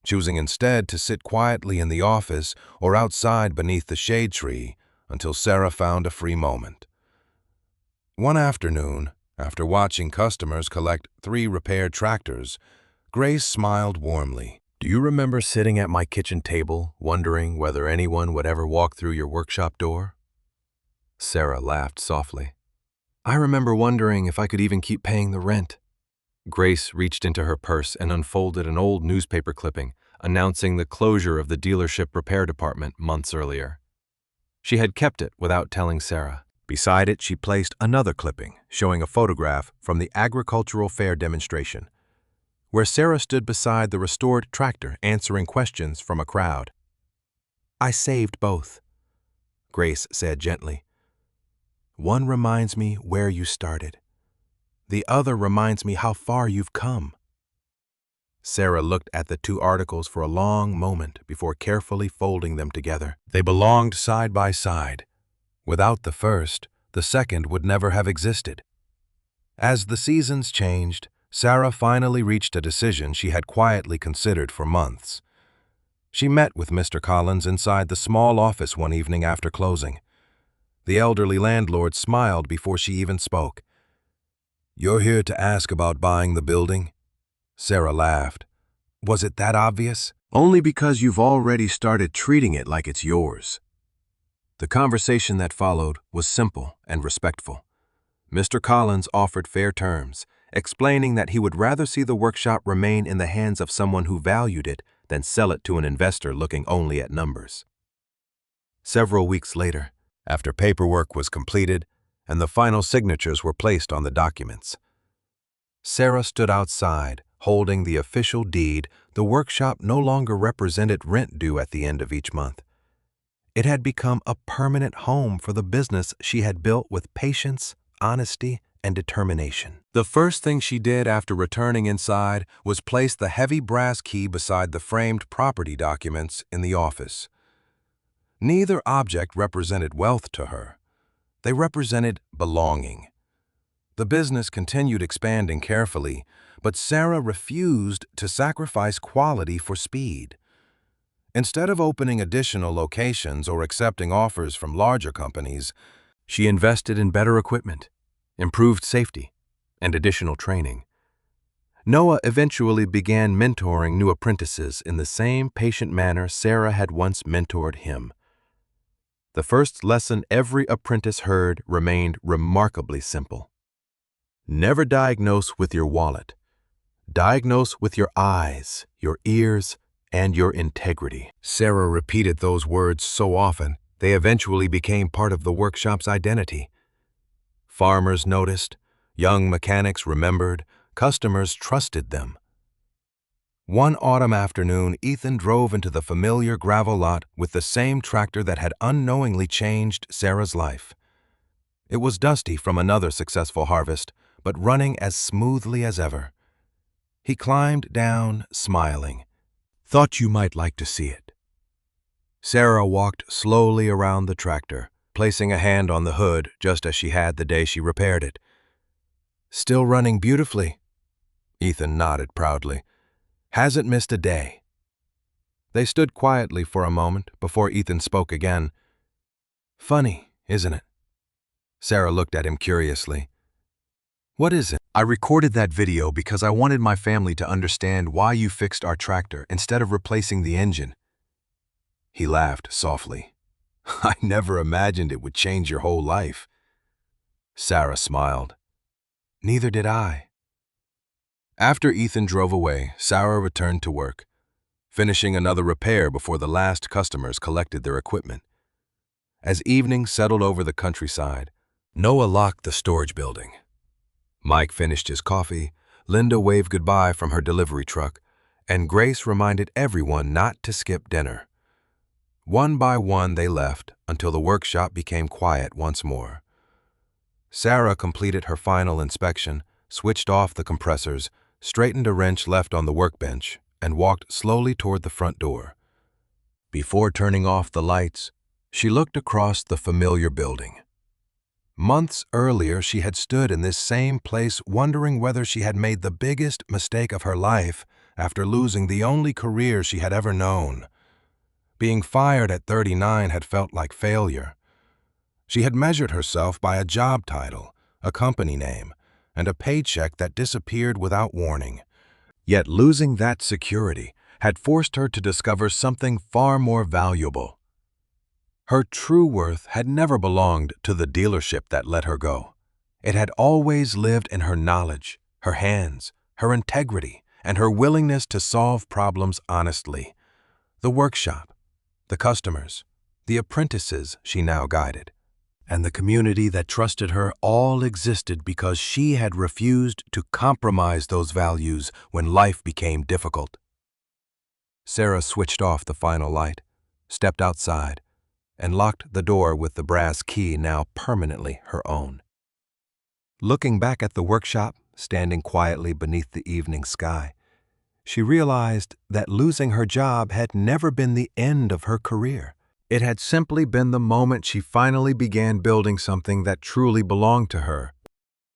choosing instead to sit quietly in the office or outside beneath the shade tree until Sarah found a free moment. One afternoon, after watching customers collect 3 repaired tractors, Grace smiled warmly. "Do you remember sitting at my kitchen table, wondering whether anyone would ever walk through your workshop door?" Sarah laughed softly. "I remember wondering if I could even keep paying the rent." Grace reached into her purse and unfolded an old newspaper clipping announcing the closure of the dealership repair department months earlier. She had kept it without telling Sarah. Beside it, she placed another clipping showing a photograph from the agricultural fair demonstration, where Sarah stood beside the restored tractor answering questions from a crowd. "I saved both," Grace said gently. "One reminds me where you started. The other reminds me how far you've come." Sarah looked at the 2 articles for a long moment before carefully folding them together. They belonged side by side. Without the first, the second would never have existed. As the seasons changed, Sarah finally reached a decision she had quietly considered for months. She met with Mr. Collins inside the small office one evening after closing. The elderly landlord smiled before she even spoke. "You're here to ask about buying the building?" Sarah laughed. "Was it that obvious?" "Only because you've already started treating it like it's yours." The conversation that followed was simple and respectful. Mr. Collins offered fair terms, explaining that he would rather see the workshop remain in the hands of someone who valued it than sell it to an investor looking only at numbers. Several weeks later, after paperwork was completed, and the final signatures were placed on the documents. Sarah stood outside, holding the official deed. The workshop no longer represented rent due at the end of each month. It had become a permanent home for the business she had built with patience, honesty, and determination. The first thing she did after returning inside was place the heavy brass key beside the framed property documents in the office. Neither object represented wealth to her. They represented belonging. The business continued expanding carefully, but Sarah refused to sacrifice quality for speed. Instead of opening additional locations or accepting offers from larger companies, she invested in better equipment, improved safety, and additional training. Noah eventually began mentoring new apprentices in the same patient manner Sarah had once mentored him. The first lesson every apprentice heard remained remarkably simple. Never diagnose with your wallet. Diagnose with your eyes, your ears, and your integrity. Sarah repeated those words so often, they eventually became part of the workshop's identity. Farmers noticed, young mechanics remembered, customers trusted them. One autumn afternoon, Ethan drove into the familiar gravel lot with the same tractor that had unknowingly changed Sarah's life. It was dusty from another successful harvest, but running as smoothly as ever. He climbed down, smiling. "Thought you might like to see it." Sarah walked slowly around the tractor, placing a hand on the hood just as she had the day she repaired it. "Still running beautifully," Ethan nodded proudly. "Hasn't missed a day." They stood quietly for a moment before Ethan spoke again. "Funny, isn't it?" Sarah looked at him curiously. "What is it?" "I recorded that video because I wanted my family to understand why you fixed our tractor instead of replacing the engine." He laughed softly. "I never imagined it would change your whole life." Sarah smiled. "Neither did I." After Ethan drove away, Sarah returned to work, finishing another repair before the last customers collected their equipment. As evening settled over the countryside, Noah locked the storage building. Mike finished his coffee, Linda waved goodbye from her delivery truck, and Grace reminded everyone not to skip dinner. One by one they left until the workshop became quiet once more. Sarah completed her final inspection, switched off the compressors, straightened a wrench left on the workbench, and walked slowly toward the front door. Before turning off the lights, she looked across the familiar building. Months earlier, she had stood in this same place wondering whether she had made the biggest mistake of her life after losing the only career she had ever known. Being fired at 39 had felt like failure. She had measured herself by a job title, a company name, and a paycheck that disappeared without warning. Yet losing that security had forced her to discover something far more valuable. Her true worth had never belonged to the dealership that let her go. It had always lived in her knowledge, her hands, her integrity, and her willingness to solve problems honestly. The workshop, the customers, the apprentices she now guided, and the community that trusted her all existed because she had refused to compromise those values when life became difficult. Sarah switched off the final light, stepped outside, and locked the door with the brass key now permanently her own. Looking back at the workshop, standing quietly beneath the evening sky, she realized that losing her job had never been the end of her career. It had simply been the moment she finally began building something that truly belonged to her